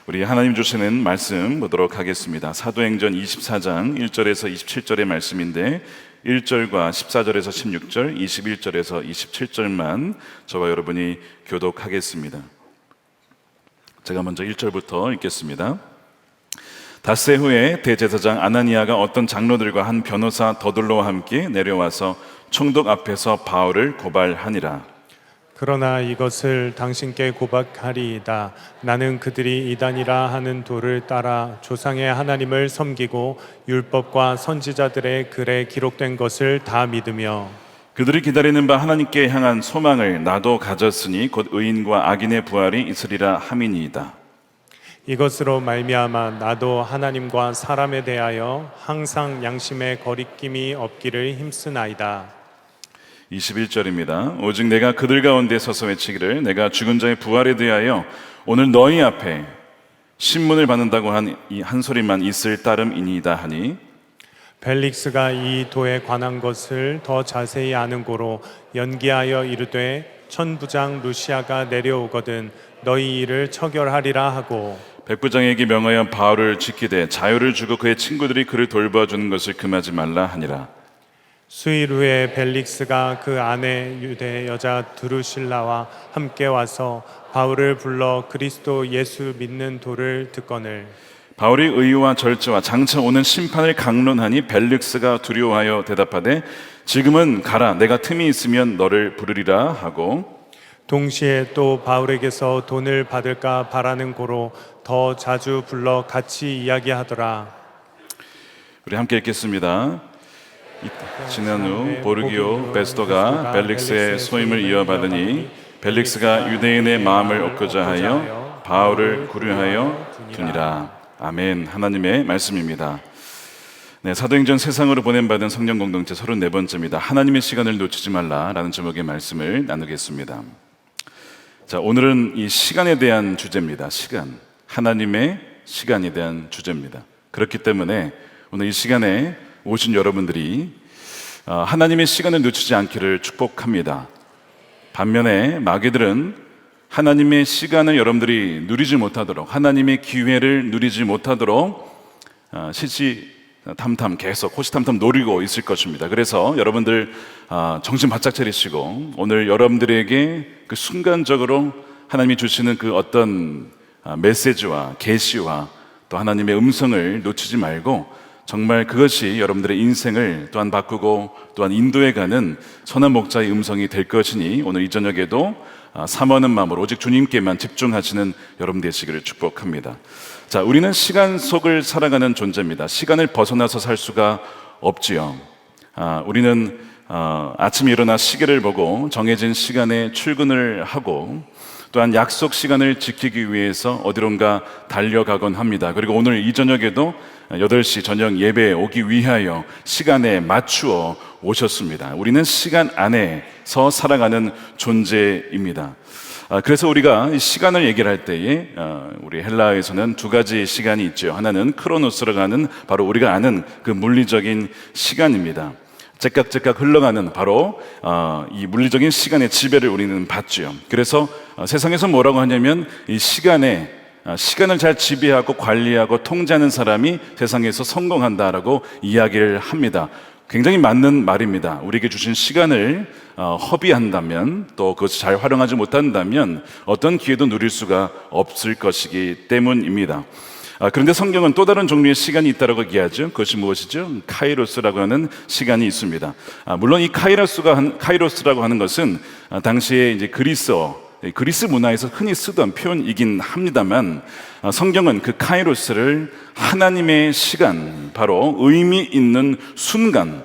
우리 하나님 주시는 말씀 보도록 하겠습니다. 사도행전 24장 1절에서 27절의 말씀인데 1절과 14절에서 16절, 21절에서 27절만 저와 여러분이 교독하겠습니다. 제가 먼저 1절부터 읽겠습니다. 닷새 후에 대제사장 아나니아가 어떤 장로들과 한 변호사 더둘로와 함께 내려와서 총독 앞에서 바울을 고발하니라. 그러나 이것을 당신께 고백하리이다. 나는 그들이 이단이라 하는 도를 따라 조상의 하나님을 섬기고 율법과 선지자들의 글에 기록된 것을 다 믿으며 그들이 기다리는 바 하나님께 향한 소망을 나도 가졌으니 곧 의인과 악인의 부활이 있으리라 함이니이다. 이것으로 말미암아 나도 하나님과 사람에 대하여 항상 양심의 거리낌이 없기를 힘쓰나이다. 21절입니다. 오직 내가 그들 가운데 서서 외치기를 내가 죽은 자의 부활에 대하여 오늘 너희 앞에 신문을 받는다고 한 이 한 소리만 있을 따름이니이다 하니 벨릭스가 이 도에 관한 것을 더 자세히 아는 고로 연기하여 이르되 천부장 루시아가 내려오거든 너희 일을 처결하리라 하고 백부장에게 명하여 바울을 지키되 자유를 주고 그의 친구들이 그를 돌봐주는 것을 금하지 말라 하니라. 수일 후에 벨릭스가 그 아내 유대 여자 드루실라와 함께 와서 바울을 불러 그리스도 예수 믿는 도를 듣거늘 바울이 의와 절제와 장차 오는 심판을 강론하니 벨릭스가 두려워하여 대답하되 지금은 가라 내가 틈이 있으면 너를 부르리라 하고 동시에 또 바울에게서 돈을 받을까 바라는 고로 더 자주 불러 같이 이야기하더라. 우리 함께 읽겠습니다. 지난 후 보르기오 베스토가 벨릭스의 소임을 이어받으니 벨릭스가 유대인의 마음을 얻고자 하여 바울을 구류하여 두니라. 아멘. 하나님의 말씀입니다. 네, 사도행전 세상으로 보냄받은 성령 공동체 34번째입니다. 하나님의 시간을 놓치지 말라라는 제목의 말씀을 나누겠습니다. 자, 오늘은 이 시간에 대한 주제입니다. 시간. 하나님의 시간에 대한 주제입니다. 그렇기 때문에 오늘 이 시간에 오신 여러분들이 하나님의 시간을 놓치지 않기를 축복합니다. 반면에 마귀들은 하나님의 시간을 여러분들이 누리지 못하도록 하나님의 기회를 누리지 못하도록 시시탐탐 계속 호시탐탐 노리고 있을 것입니다. 그래서 여러분들 정신 바짝 차리시고 오늘 여러분들에게 그 순간적으로 하나님이 주시는 그 어떤 메시지와 계시와 또 하나님의 음성을 놓치지 말고 정말 그것이 여러분들의 인생을 또한 바꾸고 또한 인도해가는 선한 목자의 음성이 될 것이니 오늘 이 저녁에도 사모하는 마음으로 오직 주님께만 집중하시는 여러분 되시기를 축복합니다. 자, 우리는 시간 속을 살아가는 존재입니다. 시간을 벗어나서 살 수가 없지요. 우리는 아침에 일어나 시계를 보고 정해진 시간에 출근을 하고 또한 약속 시간을 지키기 위해서 어디론가 달려가곤 합니다. 그리고 오늘 이 저녁에도 8시 저녁 예배에 오기 위하여 시간에 맞추어 오셨습니다. 우리는 시간 안에서 살아가는 존재입니다. 그래서 우리가 이 시간을 얘기를 할 때에 우리 헬라어에서는 두 가지 시간이 있죠. 하나는 크로노스라고 하는 바로 우리가 아는 그 물리적인 시간입니다. 째깍째깍 흘러가는 바로 이 물리적인 시간의 지배를 우리는 받죠. 그래서 세상에서 뭐라고 하냐면 이 시간을 잘 지배하고 관리하고 통제하는 사람이 세상에서 성공한다라고 이야기를 합니다. 굉장히 맞는 말입니다. 우리에게 주신 시간을 허비한다면 또 그것을 잘 활용하지 못한다면 어떤 기회도 누릴 수가 없을 것이기 때문입니다. 그런데 성경은 또 다른 종류의 시간이 있다고 얘기하죠. 그것이 무엇이죠? 카이로스라고 하는 시간이 있습니다. 물론 이 카이로스라고 하는 것은 당시에 이제 그리스 문화에서 흔히 쓰던 표현이긴 합니다만 성경은 그 카이로스를 하나님의 시간, 바로 의미 있는 순간,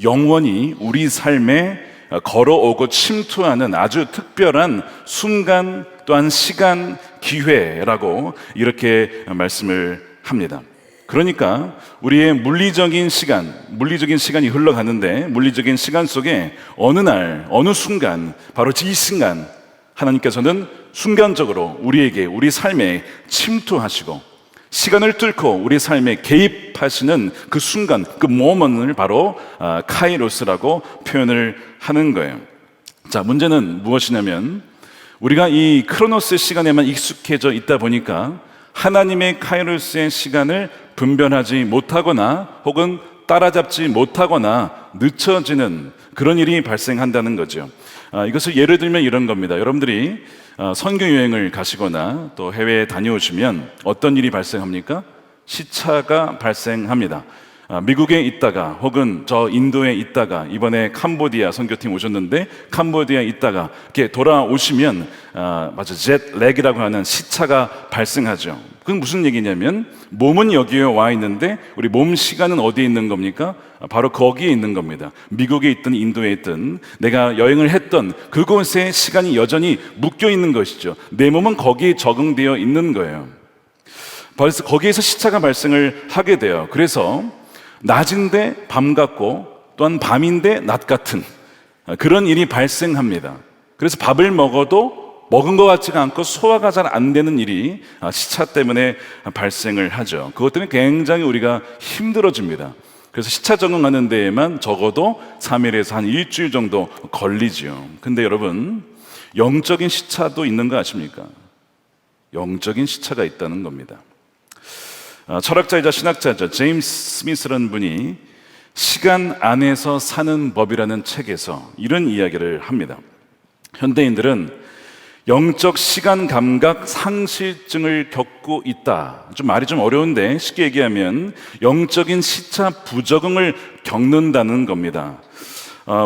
영원히 우리 삶에 걸어오고 침투하는 아주 특별한 순간 또한 시간, 기회라고 이렇게 말씀을 합니다. 그러니까 우리의 물리적인 시간이 흘러가는데 물리적인 시간 속에 어느 날, 어느 순간, 바로 이 순간 하나님께서는 순간적으로 우리 삶에 침투하시고 시간을 뚫고 우리 삶에 개입하시는 그 순간, 그 모먼을 바로 카이로스라고 표현을 하는 거예요. 자, 문제는 무엇이냐면 우리가 이 크로노스 시간에만 익숙해져 있다 보니까 하나님의 카이로스의 시간을 분별하지 못하거나 혹은 따라잡지 못하거나 늦춰지는 그런 일이 발생한다는 거죠. 이것을 예를 들면 이런 겁니다. 여러분들이 선교 여행을 가시거나 또 해외에 다녀오시면 어떤 일이 발생합니까? 시차가 발생합니다. 미국에 있다가 혹은 저 인도에 있다가 이번에 캄보디아 선교팀 오셨는데 캄보디아에 있다가 이렇게 돌아오시면 맞아 젯렉이라고 하는 시차가 발생하죠. 그건 무슨 얘기냐면 몸은 여기에 와 있는데 우리 몸 시간은 어디에 있는 겁니까? 바로 거기에 있는 겁니다. 미국에 있든 인도에 있든 내가 여행을 했던 그곳에 시간이 여전히 묶여 있는 것이죠. 내 몸은 거기에 적응되어 있는 거예요. 벌써 거기에서 시차가 발생을 하게 돼요. 그래서 낮인데 밤 같고 또한 밤인데 낮 같은 그런 일이 발생합니다. 그래서 밥을 먹어도 먹은 것 같지가 않고 소화가 잘 안 되는 일이 시차 때문에 발생을 하죠. 그것 때문에 굉장히 우리가 힘들어집니다. 그래서 시차 적응하는 데에만 적어도 3일에서 한 일주일 정도 걸리죠. 근데 여러분, 영적인 시차도 있는 거 아십니까? 영적인 시차가 있다는 겁니다. 철학자이자 신학자죠. 제임스 스미스라는 분이 시간 안에서 사는 법이라는 책에서 이런 이야기를 합니다. 현대인들은 영적 시간 감각 상실증을 겪고 있다. 말이 좀 어려운데 쉽게 얘기하면 영적인 시차 부적응을 겪는다는 겁니다.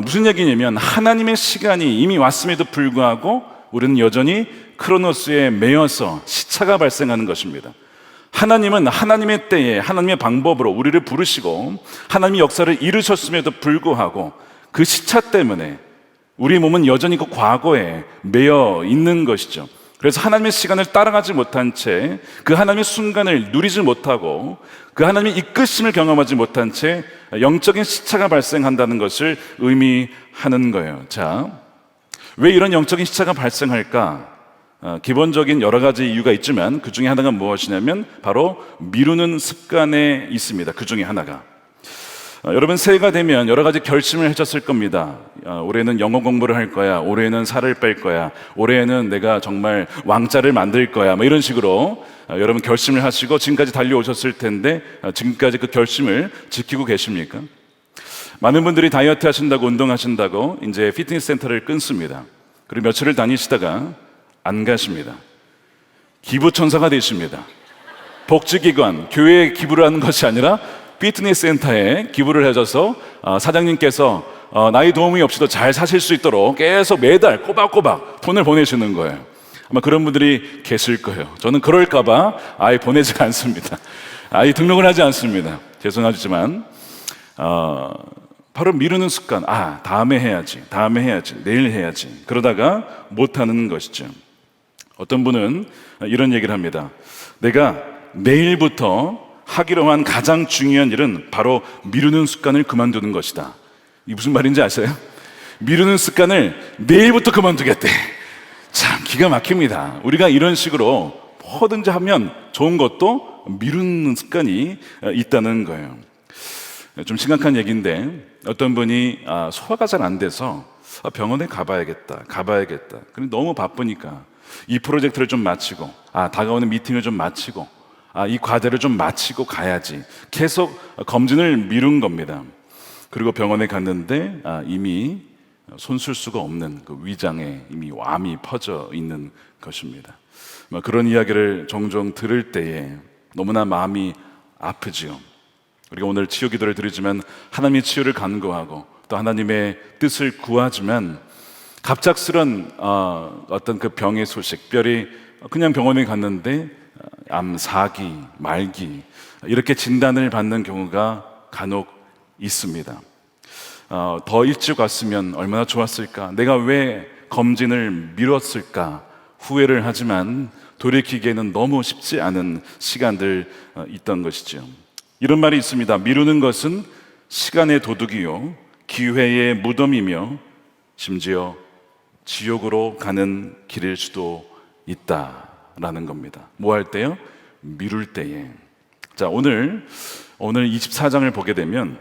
무슨 얘기냐면 하나님의 시간이 이미 왔음에도 불구하고 우리는 여전히 크로노스에 매여서 시차가 발생하는 것입니다. 하나님은 하나님의 때에 하나님의 방법으로 우리를 부르시고 하나님의 역사를 이루셨음에도 불구하고 그 시차 때문에 우리 몸은 여전히 그 과거에 매여 있는 것이죠. 그래서 하나님의 시간을 따라가지 못한 채 그 하나님의 순간을 누리지 못하고 그 하나님의 이끄심을 경험하지 못한 채 영적인 시차가 발생한다는 것을 의미하는 거예요. 자, 왜 이런 영적인 시차가 발생할까? 기본적인 여러 가지 이유가 있지만 그 중에 하나가 무엇이냐면 바로 미루는 습관에 있습니다. 그 중에 하나가 여러분 새해가 되면 여러 가지 결심을 하셨을 겁니다. 올해는 영어 공부를 할 거야, 올해는 살을 뺄 거야, 올해는 내가 정말 왕자를 만들 거야, 뭐 이런 식으로 여러분 결심을 하시고 지금까지 달려오셨을 텐데 지금까지 그 결심을 지키고 계십니까? 많은 분들이 다이어트 하신다고 운동하신다고 이제 피트니스 센터를 끊습니다. 그리고 며칠을 다니시다가 안 가십니다. 기부천사가 되십니다. 복지기관, 교회에 기부를 하는 것이 아니라 피트니스 센터에 기부를 해줘서 사장님께서 나이 도움이 없이도 잘 사실 수 있도록 계속 매달 꼬박꼬박 돈을 보내시는 거예요. 아마 그런 분들이 계실 거예요. 저는 그럴까봐 아예 보내지 않습니다. 아예 등록을 하지 않습니다. 죄송하지만 바로 미루는 습관. 다음에 해야지, 내일 해야지. 그러다가 못하는 것이죠. 어떤 분은 이런 얘기를 합니다. 내가 내일부터 하기로 한 가장 중요한 일은 바로 미루는 습관을 그만두는 것이다. 이게 무슨 말인지 아세요? 미루는 습관을 내일부터 그만두겠대. 참 기가 막힙니다. 우리가 이런 식으로 뭐든지 하면 좋은 것도 미루는 습관이 있다는 거예요. 좀 심각한 얘기인데 어떤 분이 소화가 잘 안 돼서 병원에 가봐야겠다. 근데 너무 바쁘니까 이 프로젝트를 좀 마치고 다가오는 미팅을 좀 마치고 이 과제를 좀 마치고 가야지. 계속 검진을 미룬 겁니다. 그리고 병원에 갔는데 이미 손쓸 수가 없는 그 위장에 이미 암이 퍼져 있는 것입니다. 그런 이야기를 종종 들을 때에 너무나 마음이 아프지요. 우리가 오늘 치유 기도를 드리지만 하나님의 치유를 간구하고 또 하나님의 뜻을 구하지만 갑작스런 어떤 그 병의 소식, 특별히 그냥 병원에 갔는데 암 4기, 말기 이렇게 진단을 받는 경우가 간혹 있습니다. 더 일찍 왔으면 얼마나 좋았을까, 내가 왜 검진을 미뤘을까 후회를 하지만 돌이키기에는 너무 쉽지 않은 시간들 있던 것이죠. 이런 말이 있습니다. 미루는 것은 시간의 도둑이요 기회의 무덤이며 심지어 지옥으로 가는 길일 수도 있다라는 겁니다. 뭐 할 때요? 미룰 때에. 자, 오늘 24장을 보게 되면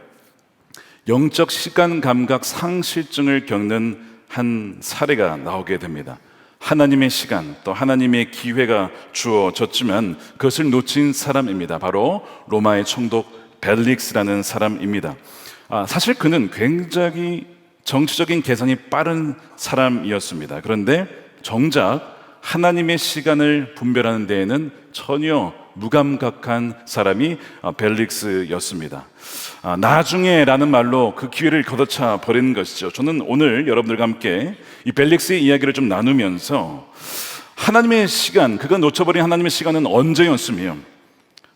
영적 시간 감각 상실증을 겪는 한 사례가 나오게 됩니다. 하나님의 시간, 또 하나님의 기회가 주어졌지만 그것을 놓친 사람입니다. 바로 로마의 총독 벨릭스라는 사람입니다. 사실 그는 굉장히 정치적인 계산이 빠른 사람이었습니다. 그런데 정작 하나님의 시간을 분별하는 데에는 전혀 무감각한 사람이 벨릭스였습니다. 나중에 라는 말로 그 기회를 걷어차 버리는 것이죠. 저는 오늘 여러분들과 함께 이 벨릭스의 이야기를 좀 나누면서 하나님의 시간, 그가 놓쳐버린 하나님의 시간은 언제였으며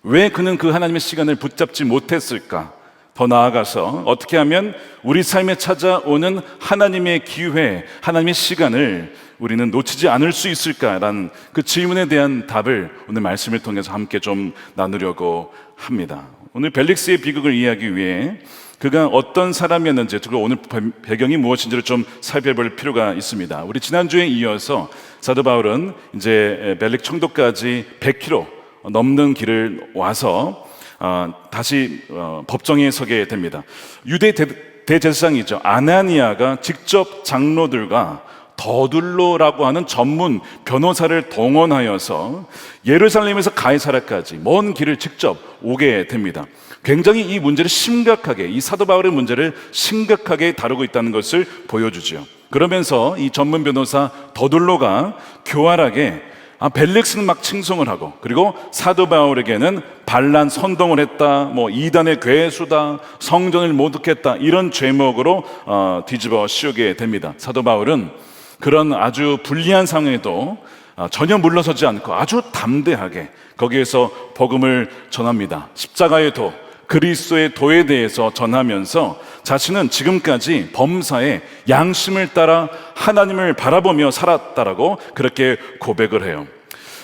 왜 그는 그 하나님의 시간을 붙잡지 못했을까? 더 나아가서 어떻게 하면 우리 삶에 찾아오는 하나님의 기회, 하나님의 시간을 우리는 놓치지 않을 수 있을까라는 그 질문에 대한 답을 오늘 말씀을 통해서 함께 좀 나누려고 합니다. 오늘 벨릭스의 비극을 이해하기 위해 그가 어떤 사람이었는지, 그리고 오늘 배경이 무엇인지를 좀 살펴볼 필요가 있습니다. 우리 지난주에 이어서 사도 바울은 이제 벨릭 총독까지 100km 넘는 길을 와서 다시 법정에 서게 됩니다. 유대 대제사장이죠. 아나니아가 직접 장로들과 더둘로라고 하는 전문 변호사를 동원하여서 예루살렘에서 가이사랴까지 먼 길을 직접 오게 됩니다. 굉장히 이 문제를 심각하게, 이 사도 바울의 문제를 심각하게 다루고 있다는 것을 보여주죠. 그러면서 이 전문 변호사 더둘로가 교활하게 벨릭스는 막 칭송을 하고, 그리고 사도 바울에게는 반란 선동을 했다, 이단의 괴수다, 성전을 모독했다, 이런 죄목으로 뒤집어 씌우게 됩니다. 사도 바울은 그런 아주 불리한 상황에도 전혀 물러서지 않고 아주 담대하게 거기에서 복음을 전합니다. 십자가의 도, 그리스도의 도에 대해서 전하면서 자신은 지금까지 범사에 양심을 따라 하나님을 바라보며 살았다라고 그렇게 고백을 해요.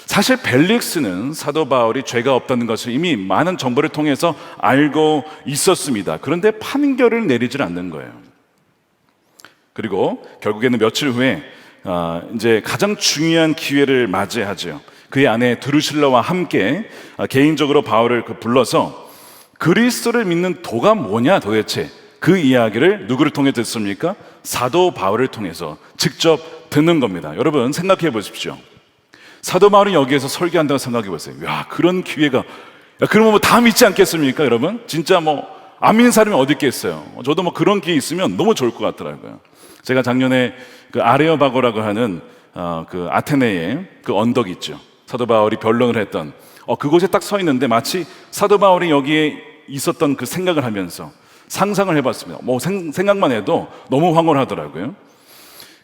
사실 벨릭스는 사도 바울이 죄가 없다는 것을 이미 많은 정보를 통해서 알고 있었습니다. 그런데 판결을 내리질 않는 거예요. 그리고 결국에는 며칠 후에 이제 가장 중요한 기회를 맞이하죠. 그의 아내 드루실라와 함께 개인적으로 바울을 불러서 그리스도를 믿는 도가 뭐냐 도대체, 그 이야기를 누구를 통해 듣습니까? 사도 바울을 통해서 직접 듣는 겁니다. 여러분 생각해 보십시오. 사도 바울이 여기에서 설교한다고 생각해 보세요. 야, 그런 기회가, 그러면 다 믿지 않겠습니까? 여러분 진짜 안 믿는 사람이 어디 있겠어요. 저도 그런 기회 있으면 너무 좋을 것 같더라고요. 제가 작년에 그 아레오바고라고 하는 그 아테네의 그 언덕 있죠. 사도 바울이 변론을 했던 그곳에 딱 서 있는데 마치 사도 바울이 여기에 있었던 그 생각을 하면서 상상을 해봤습니다. 생각만 해도 너무 황홀하더라고요.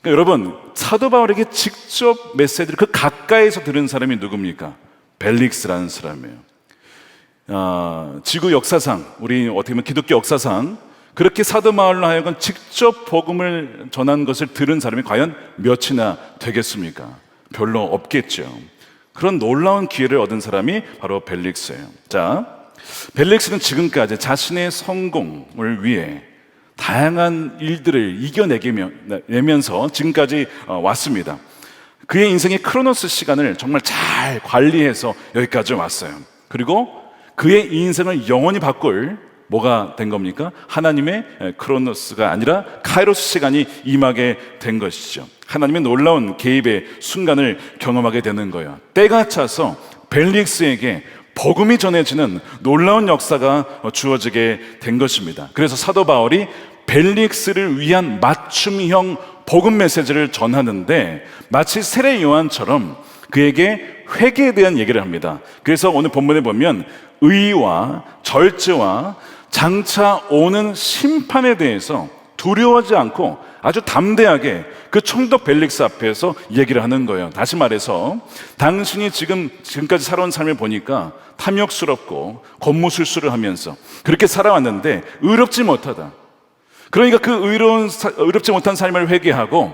그러니까 여러분, 사도 바울에게 직접 메시지를 그 가까이서 들은 사람이 누굽니까? 벨릭스라는 사람이에요. 지구 역사상, 우리 어떻게 보면 기독교 역사상 그렇게 사도 바울로 하여금 직접 복음을 전한 것을 들은 사람이 과연 몇이나 되겠습니까? 별로 없겠죠. 그런 놀라운 기회를 얻은 사람이 바로 벨릭스예요. 자, 벨릭스는 지금까지 자신의 성공을 위해 다양한 일들을 이겨내면서 지금까지 왔습니다. 그의 인생의 크로노스 시간을 정말 잘 관리해서 여기까지 왔어요. 그리고 그의 인생을 영원히 바꿀 뭐가 된 겁니까? 하나님의 크로노스가 아니라 카이로스 시간이 임하게 된 것이죠. 하나님의 놀라운 개입의 순간을 경험하게 되는 거예요. 때가 차서 벨릭스에게 복음이 전해지는 놀라운 역사가 주어지게 된 것입니다. 그래서 사도 바울이 벨릭스를 위한 맞춤형 복음 메시지를 전하는데 마치 세례 요한처럼 그에게 회개에 대한 얘기를 합니다. 그래서 오늘 본문에 보면 의와 절제와 장차 오는 심판에 대해서 두려워하지 않고 아주 담대하게 그 총독 벨릭스 앞에서 얘기를 하는 거예요. 다시 말해서 당신이 지금까지 살아온 삶을 보니까 탐욕스럽고 권무술수를 하면서 그렇게 살아왔는데 의롭지 못하다. 그러니까 그 의롭지 못한 삶을 회개하고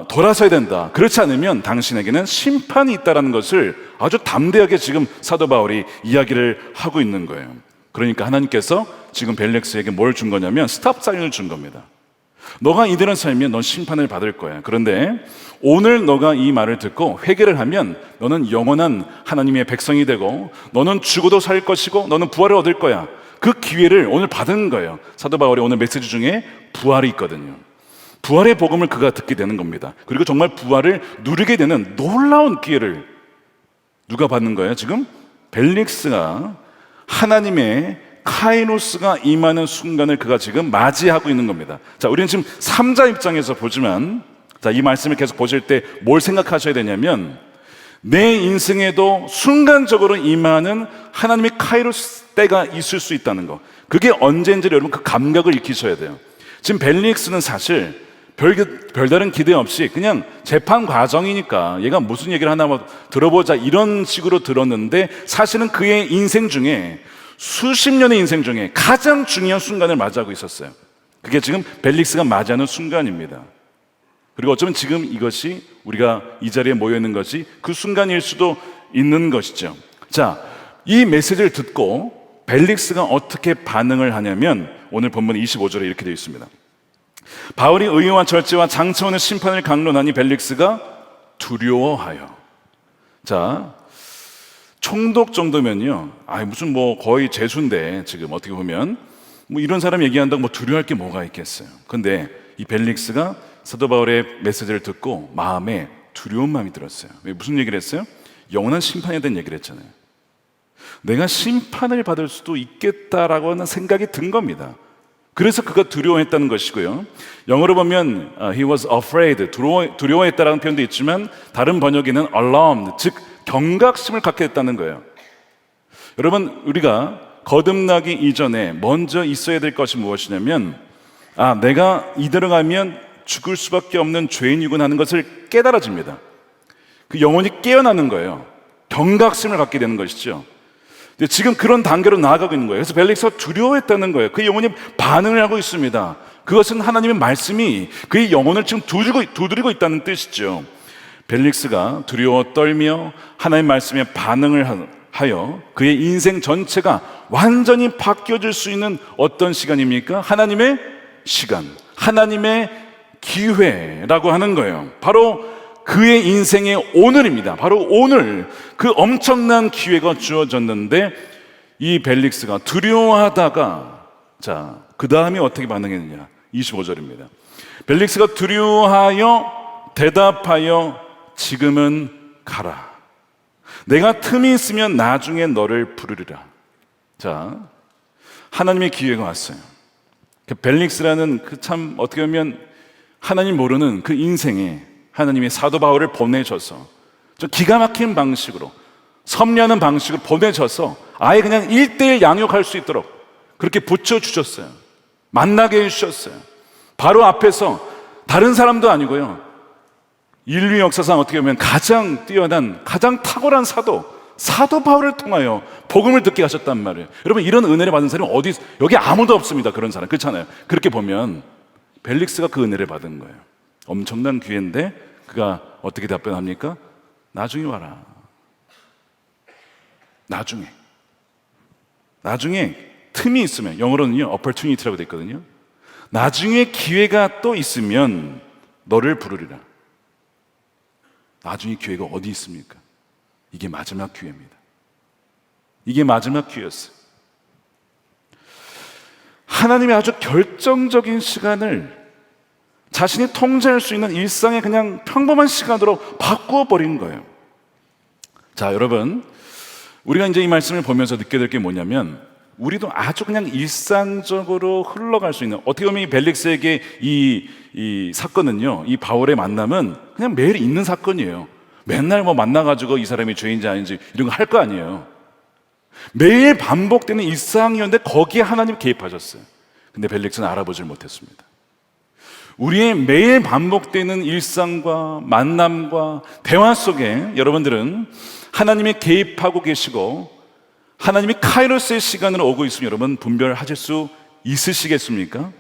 돌아서야 된다. 그렇지 않으면 당신에게는 심판이 있다는 것을 아주 담대하게 지금 사도 바울이 이야기를 하고 있는 거예요. 그러니까 하나님께서 지금 벨릭스에게 뭘 준 거냐면 스탑 사인을 준 겁니다. 너가 이대로 살면 넌 심판을 받을 거야. 그런데 오늘 너가 이 말을 듣고 회개를 하면 너는 영원한 하나님의 백성이 되고 너는 죽어도 살 것이고 너는 부활을 얻을 거야. 그 기회를 오늘 받은 거예요. 사도 바울의 오늘 메시지 중에 부활이 있거든요. 부활의 복음을 그가 듣게 되는 겁니다. 그리고 정말 부활을 누리게 되는 놀라운 기회를 누가 받는 거예요? 지금 벨릭스가 하나님의 카이로스가 임하는 순간을 그가 지금 맞이하고 있는 겁니다. 자, 우리는 지금 3자 입장에서 보지만, 자, 이 말씀을 계속 보실 때 뭘 생각하셔야 되냐면, 내 인생에도 순간적으로 임하는 하나님의 카이로스 때가 있을 수 있다는 거. 그게 언제인지 여러분 그 감각을 익히셔야 돼요. 지금 벨릭스는 사실 별다른 기대 없이 그냥 재판 과정이니까 얘가 무슨 얘기를 하나 뭐 들어보자 이런 식으로 들었는데, 사실은 그의 인생 중에 수십 년의 인생 중에 가장 중요한 순간을 맞이하고 있었어요. 그게 지금 벨릭스가 맞이하는 순간입니다. 그리고 어쩌면 지금 이것이 우리가 이 자리에 모여 있는 것이 그 순간일 수도 있는 것이죠. 자, 이 메시지를 듣고 벨릭스가 어떻게 반응을 하냐면 오늘 본문 25절에 이렇게 되어 있습니다. 바울이 의와 절제와 장차오는 심판을 강론하니 벨릭스가 두려워하여. 자, 총독 정도면요, 무슨 뭐 거의 재수인데 지금 어떻게 보면 뭐 이런 사람 얘기한다고 뭐 두려워할 게 뭐가 있겠어요. 근데 이 벨릭스가 사도 바울의 메시지를 듣고 마음에 두려운 마음이 들었어요. 왜? 무슨 얘기를 했어요? 영원한 심판에 대한 얘기를 했잖아요. 내가 심판을 받을 수도 있겠다라고 하는 생각이 든 겁니다. 그래서 그가 두려워했다는 것이고요. 영어로 보면 he was afraid, 두려워했다라는 표현도 있지만 다른 번역에는 alarmed, 즉 경각심을 갖게 됐다는 거예요. 여러분, 우리가 거듭나기 이전에 먼저 있어야 될 것이 무엇이냐면, 내가 이대로 가면 죽을 수밖에 없는 죄인이구나 하는 것을 깨달아집니다. 그 영혼이 깨어나는 거예요. 경각심을 갖게 되는 것이죠. 근데 지금 그런 단계로 나아가고 있는 거예요. 그래서 벨릭스가 두려워했다는 거예요. 그 영혼이 반응을 하고 있습니다. 그것은 하나님의 말씀이 그의 영혼을 지금 두드리고 있다는 뜻이죠. 벨릭스가 두려워 떨며 하나님의 말씀에 반응을 하여 그의 인생 전체가 완전히 바뀌어질 수 있는 어떤 시간입니까? 하나님의 시간, 하나님의 기회라고 하는 거예요. 바로 그의 인생의 오늘입니다. 바로 오늘 그 엄청난 기회가 주어졌는데 이 벨릭스가 두려워하다가, 자, 그 다음에 어떻게 반응했느냐? 25절입니다. 벨릭스가 두려워하여 대답하여 지금은 가라. 내가 틈이 있으면 나중에 너를 부르리라. 자, 하나님의 기회가 왔어요. 벨릭스라는 그 참 어떻게 보면 하나님 모르는 그 인생에 하나님이 사도 바울을 보내셔서 좀 기가 막힌 방식으로, 섭리하는 방식으로 보내셔서 아예 그냥 1:1 양육할 수 있도록 그렇게 붙여주셨어요. 만나게 해주셨어요. 바로 앞에서 다른 사람도 아니고요, 인류 역사상 어떻게 보면 가장 뛰어난, 가장 탁월한 사도 바울을 통하여 복음을 듣게 하셨단 말이에요. 여러분, 이런 은혜를 받은 사람이 여기 아무도 없습니다. 그런 사람. 그렇잖아요. 그렇게 보면 벨릭스가 그 은혜를 받은 거예요. 엄청난 기회인데 그가 어떻게 답변합니까? 나중에 와라. 나중에 틈이 있으면, 영어로는요 opportunity라고 되어 있거든요. 나중에 기회가 또 있으면 너를 부르리라. 나중에 기회가 어디 있습니까? 이게 마지막 기회입니다. 이게 마지막 기회였어요. 하나님의 아주 결정적인 시간을 자신이 통제할 수 있는 일상의 그냥 평범한 시간으로 바꾸어 버린 거예요. 자, 여러분, 우리가 이제 이 말씀을 보면서 느끼게 될 게 뭐냐면, 우리도 아주 그냥 일상적으로 흘러갈 수 있는, 어떻게 보면 이 벨릭스에게 이 사건은요, 이 바울의 만남은 그냥 매일 있는 사건이에요. 맨날 뭐 만나가지고 이 사람이 죄인지 아닌지 이런 거 할 거 아니에요. 매일 반복되는 일상이었는데 거기에 하나님 개입하셨어요. 근데 벨릭스는 알아보질 못했습니다. 우리의 매일 반복되는 일상과 만남과 대화 속에 여러분들은 하나님이 개입하고 계시고 하나님이 카이로스의 시간으로 오고 있으면 여러분 분별하실 수 있으시겠습니까?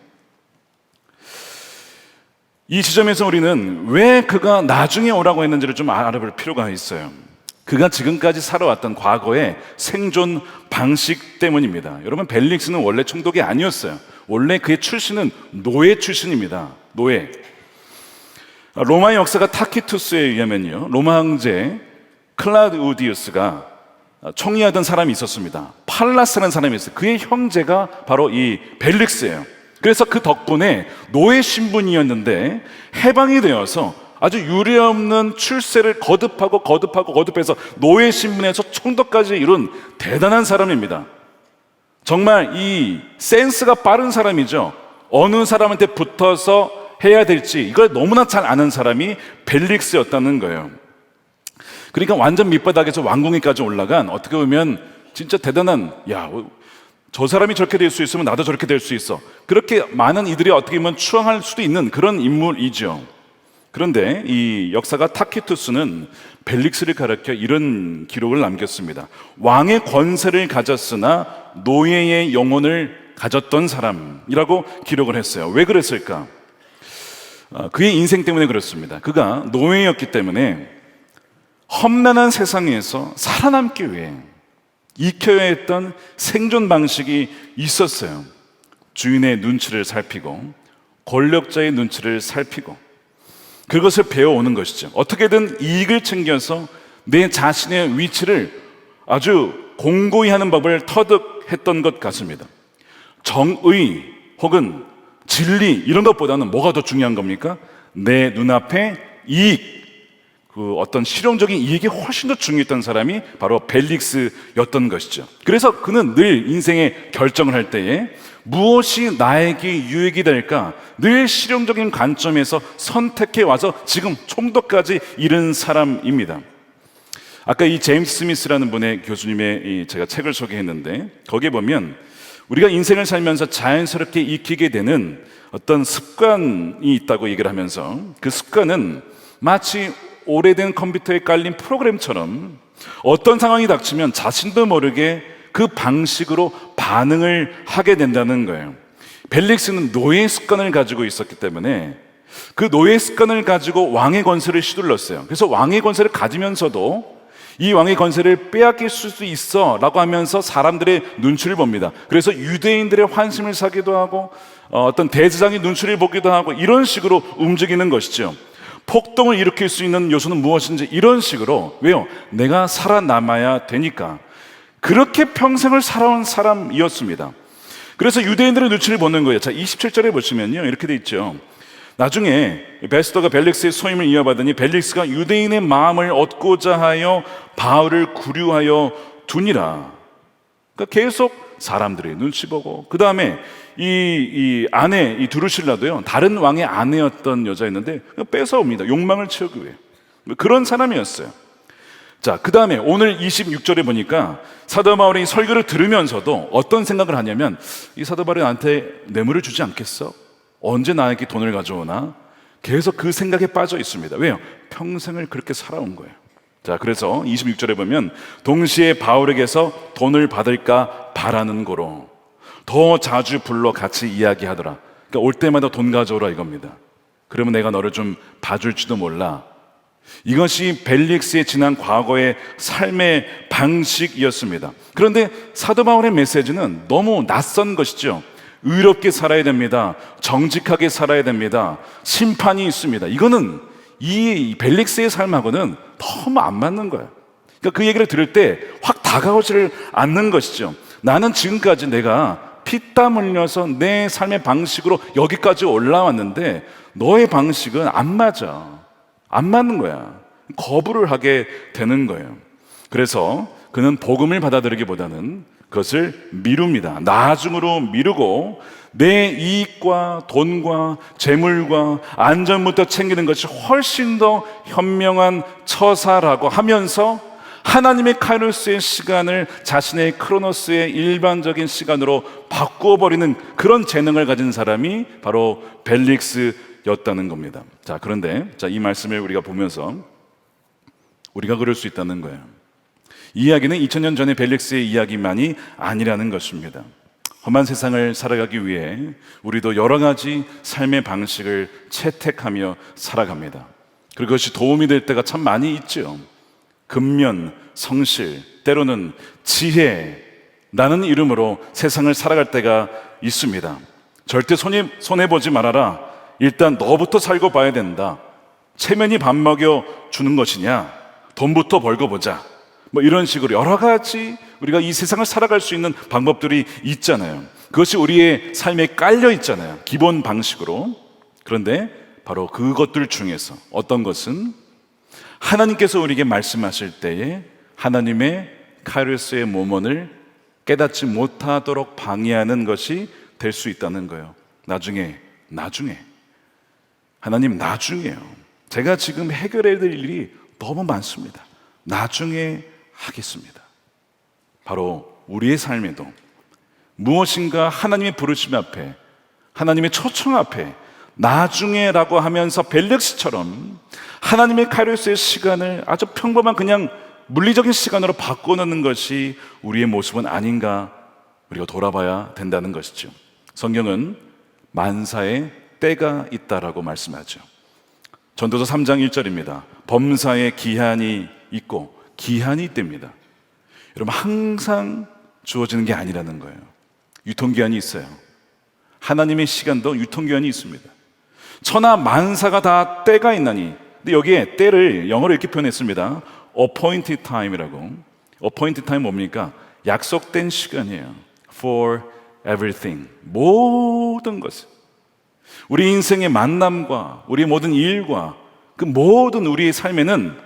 이 지점에서 우리는 왜 그가 나중에 오라고 했는지를 좀 알아볼 필요가 있어요. 그가 지금까지 살아왔던 과거의 생존 방식 때문입니다. 여러분, 벨릭스는 원래 총독이 아니었어요. 원래 그의 출신은 노예 출신입니다. 노예. 로마의 역사가 타키투스에 의하면요, 로마 황제 클라우디우스가 총리하던 사람이 있었습니다. 팔라스라는 사람이 있어요. 그의 형제가 바로 이 벨릭스예요. 그래서 그 덕분에 노예 신분이었는데 해방이 되어서 아주 유례없는 출세를 거듭해서 노예 신분에서 총독까지 이룬 대단한 사람입니다. 정말 이 센스가 빠른 사람이죠. 어느 사람한테 붙어서 해야 될지 이걸 너무나 잘 아는 사람이 벨릭스였다는 거예요. 그러니까 완전 밑바닥에서 왕궁에까지 올라간, 어떻게 보면 진짜 대단한, 저 사람이 저렇게 될 수 있으면 나도 저렇게 될 수 있어, 그렇게 많은 이들이 어떻게 보면 추앙할 수도 있는 그런 인물이죠. 그런데 이 역사가 타키투스는 벨릭스를 가리켜 이런 기록을 남겼습니다. 왕의 권세를 가졌으나 노예의 영혼을 가졌던 사람이라고 기록을 했어요. 왜 그랬을까? 그의 인생 때문에 그렇습니다. 그가 노예였기 때문에 험난한 세상에서 살아남기 위해 익혀야 했던 생존 방식이 있었어요. 주인의 눈치를 살피고 권력자의 눈치를 살피고 그것을 배워오는 것이죠. 어떻게든 이익을 챙겨서 내 자신의 위치를 아주 공고히 하는 법을 터득했던 것 같습니다. 정의 혹은 진리 이런 것보다는 뭐가 더 중요한 겁니까? 내 눈앞에 이익, 그 어떤 실용적인 이익이 훨씬 더 중요했던 사람이 바로 벨릭스였던 것이죠. 그래서 그는 늘 인생의 결정을 할 때에 무엇이 나에게 유익이 될까 늘 실용적인 관점에서 선택해 와서 지금 총독까지 이른 사람입니다. 아까 이 제임스 스미스라는 분의 교수님의 제가 책을 소개했는데 거기에 보면 우리가 인생을 살면서 자연스럽게 익히게 되는 어떤 습관이 있다고 얘기를 하면서 그 습관은 마치 오래된 컴퓨터에 깔린 프로그램처럼 어떤 상황이 닥치면 자신도 모르게 그 방식으로 반응을 하게 된다는 거예요. 벨릭스는 노예 습관을 가지고 있었기 때문에 그 노예 습관을 가지고 왕의 권세를 휘둘렀어요. 그래서 왕의 권세를 가지면서도 이 왕의 권세를 빼앗길 수도 있어 라고 하면서 사람들의 눈치를 봅니다. 그래서 유대인들의 환심을 사기도 하고 어떤 대제사장의 눈치를 보기도 하고 이런 식으로 움직이는 것이죠. 폭동을 일으킬 수 있는 요소는 무엇인지 이런 식으로. 왜요? 내가 살아남아야 되니까. 그렇게 평생을 살아온 사람이었습니다. 그래서 유대인들의 눈치를 보는 거예요. 자, 27절에 보시면요 이렇게 돼 있죠. 나중에 베스더가 벨릭스의 소임을 이어받으니 벨릭스가 유대인의 마음을 얻고자 하여 바울을 구류하여 두니라. 그러니까 계속 사람들의 눈치 보고, 그 다음에 이 아내, 이 두루실라도요 다른 왕의 아내였던 여자였는데 뺏어옵니다. 욕망을 채우기 위해. 그런 사람이었어요. 자, 그 다음에 오늘 26절에 보니까 사도 바울이 설교를 들으면서도 어떤 생각을 하냐면, 이 사도 바울이 나한테 뇌물을 주지 않겠어? 언제 나에게 돈을 가져오나? 계속 그 생각에 빠져 있습니다. 왜요? 평생을 그렇게 살아온 거예요. 자, 그래서 26절에 보면 동시에 바울에게서 돈을 받을까 바라는 거로 더 자주 불러 같이 이야기하더라. 그러니까 올 때마다 돈 가져오라 이겁니다. 그러면 내가 너를 좀 봐줄지도 몰라. 이것이 벨릭스의 지난 과거의 삶의 방식이었습니다. 그런데 사도 바울의 메시지는 너무 낯선 것이죠. 의롭게 살아야 됩니다. 정직하게 살아야 됩니다. 심판이 있습니다. 이거는 이 벨릭스의 삶하고는 너무 안 맞는 거예요. 그러니까 그 얘기를 들을 때 확 다가오지를 않는 것이죠. 나는 지금까지 내가 피땀 흘려서 내 삶의 방식으로 여기까지 올라왔는데 너의 방식은 안 맞아. 안 맞는 거야. 거부를 하게 되는 거예요. 그래서 그는 복음을 받아들이기보다는 그것을 미룹니다. 나중으로 미루고 내 이익과 돈과 재물과 안전부터 챙기는 것이 훨씬 더 현명한 처사라고 하면서 하나님의 카이로스의 시간을 자신의 크로노스의 일반적인 시간으로 바꾸어버리는 그런 재능을 가진 사람이 바로 벨릭스였다는 겁니다. 자, 그런데 이 말씀을 우리가 보면서 우리가 그럴 수 있다는 거예요. 이 이야기는 2000년 전의 벨릭스의 이야기만이 아니라는 것입니다. 험한 세상을 살아가기 위해 우리도 여러 가지 삶의 방식을 채택하며 살아갑니다. 그것이 도움이 될 때가 참 많이 있죠. 근면, 성실, 때로는 지혜, 라는 이름으로 세상을 살아갈 때가 있습니다. 절대 손해보지 말아라. 일단 너부터 살고 봐야 된다. 체면이 밥 먹여 주는 것이냐? 돈부터 벌고 보자. 이런 식으로 여러 가지 우리가 이 세상을 살아갈 수 있는 방법들이 있잖아요. 그것이 우리의 삶에 깔려 있잖아요. 기본 방식으로. 그런데 바로 그것들 중에서 어떤 것은 하나님께서 우리에게 말씀하실 때에 하나님의 카이로스의 모먼을 깨닫지 못하도록 방해하는 것이 될 수 있다는 거예요. 나중에 하나님 나중에요. 제가 지금 해결해야 될 일이 너무 많습니다. 나중에 하겠습니다. 바로 우리의 삶에도 무엇인가 하나님의 부르심 앞에, 하나님의 초청 앞에 나중에라고 하면서 벨렉스처럼 하나님의 카이로스의 시간을 아주 평범한 그냥 물리적인 시간으로 바꿔놓는 것이 우리의 모습은 아닌가 우리가 돌아봐야 된다는 것이죠. 성경은 만사의 때가 있다라고 말씀하죠. 전도서 3장 1절입니다. 범사에 기한이 있고 기한이 있답니다. 여러분, 항상 주어지는 게 아니라는 거예요. 유통기한이 있어요. 하나님의 시간도 유통기한이 있습니다. 천하 만사가 다 때가 있나니. 근데 여기에 때를 영어로 이렇게 표현했습니다. appointed time이라고. appointed time 뭡니까? 약속된 시간이에요. for everything. 모든 것을. 우리 인생의 만남과 우리 모든 일과 그 모든 우리의 삶에는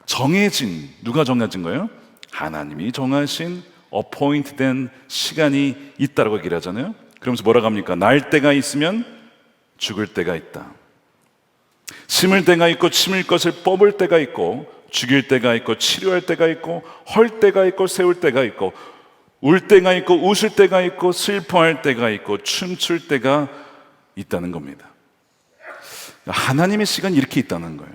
정해진, 누가 정해진 거예요? 하나님이 정하신 appoint된 시간이 있다고 얘기를 하잖아요. 그러면서 뭐라고 합니까? 날 때가 있으면 죽을 때가 있다. 심을 때가 있고 심을 것을 뽑을 때가 있고 죽일 때가 있고 치료할 때가 있고 헐 때가 있고 세울 때가 있고 울 때가 있고 웃을 때가 있고 슬퍼할 때가 있고 춤출 때가 있다는 겁니다. 하나님의 시간이 이렇게 있다는 거예요.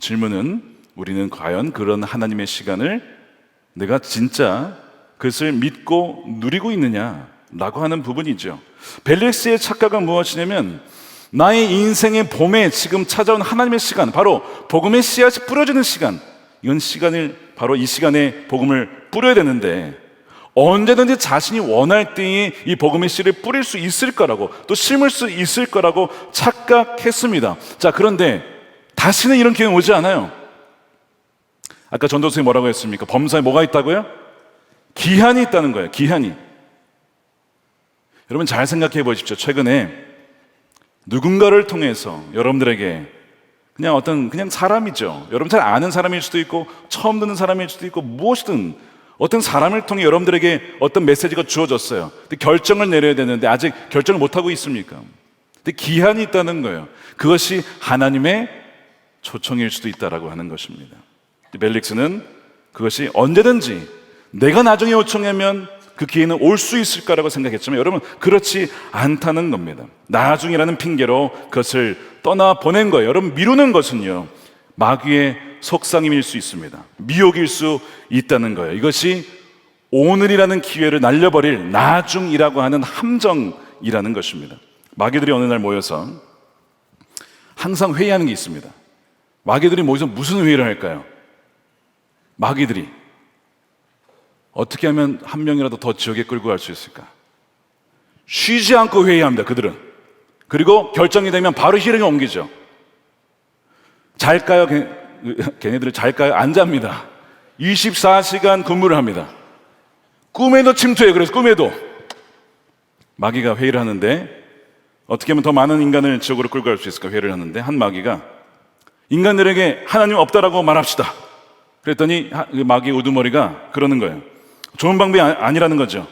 질문은 우리는 과연 그런 하나님의 시간을 내가 진짜 그것을 믿고 누리고 있느냐라고 하는 부분이죠. 벨렉스의 착각은 무엇이냐면 나의 인생의 봄에 지금 찾아온 하나님의 시간, 바로 복음의 씨앗이 뿌려지는 시간, 이건 시간을 바로 이 시간에 복음을 뿌려야 되는데 언제든지 자신이 원할 때에 이 복음의 씨를 뿌릴 수 있을 거라고 또 심을 수 있을 거라고 착각했습니다. 자, 그런데 다시는 이런 기회는 오지 않아요. 아까 전도서에 뭐라고 했습니까? 범사에 뭐가 있다고요? 기한이 있다는 거예요. 기한이. 여러분 잘 생각해 보십시오. 최근에 누군가를 통해서 여러분들에게 그냥 사람이죠. 여러분 잘 아는 사람일 수도 있고 처음 듣는 사람일 수도 있고 무엇이든 어떤 사람을 통해 여러분들에게 어떤 메시지가 주어졌어요. 근데 결정을 내려야 되는데 아직 결정을 못하고 있습니까? 근데 기한이 있다는 거예요. 그것이 하나님의 초청일 수도 있다라고 하는 것입니다. 벨릭스는 그것이 언제든지 내가 나중에 요청하면 그 기회는 올 수 있을까라고 생각했지만 여러분 그렇지 않다는 겁니다. 나중이라는 핑계로 그것을 떠나보낸 거예요. 여러분 미루는 것은요 마귀의 속삭임일 수 있습니다. 미혹일 수 있다는 거예요. 이것이 오늘이라는 기회를 날려버릴 나중이라고 하는 함정이라는 것입니다. 마귀들이 어느 날 모여서 항상 회의하는 게 있습니다. 마귀들이 모여서 무슨 회의를 할까요? 마귀들이 어떻게 하면 한 명이라도 더 지옥에 끌고 갈 수 있을까? 쉬지 않고 회의합니다. 그들은. 그리고 결정이 되면 바로 실행에 옮기죠. 잘까요? 걔네들은 잘까요? 안 잡니다. 24시간 근무를 합니다. 꿈에도 침투해요. 그래서 꿈에도 마귀가 회의를 하는데 어떻게 하면 더 많은 인간을 지옥으로 끌고 갈 수 있을까 회의를 하는데 한 마귀가 인간들에게 하나님 없다라고 말합시다. 그랬더니 마귀 우두머리가 그러는 거예요. 좋은 방법이 아니라는 거죠.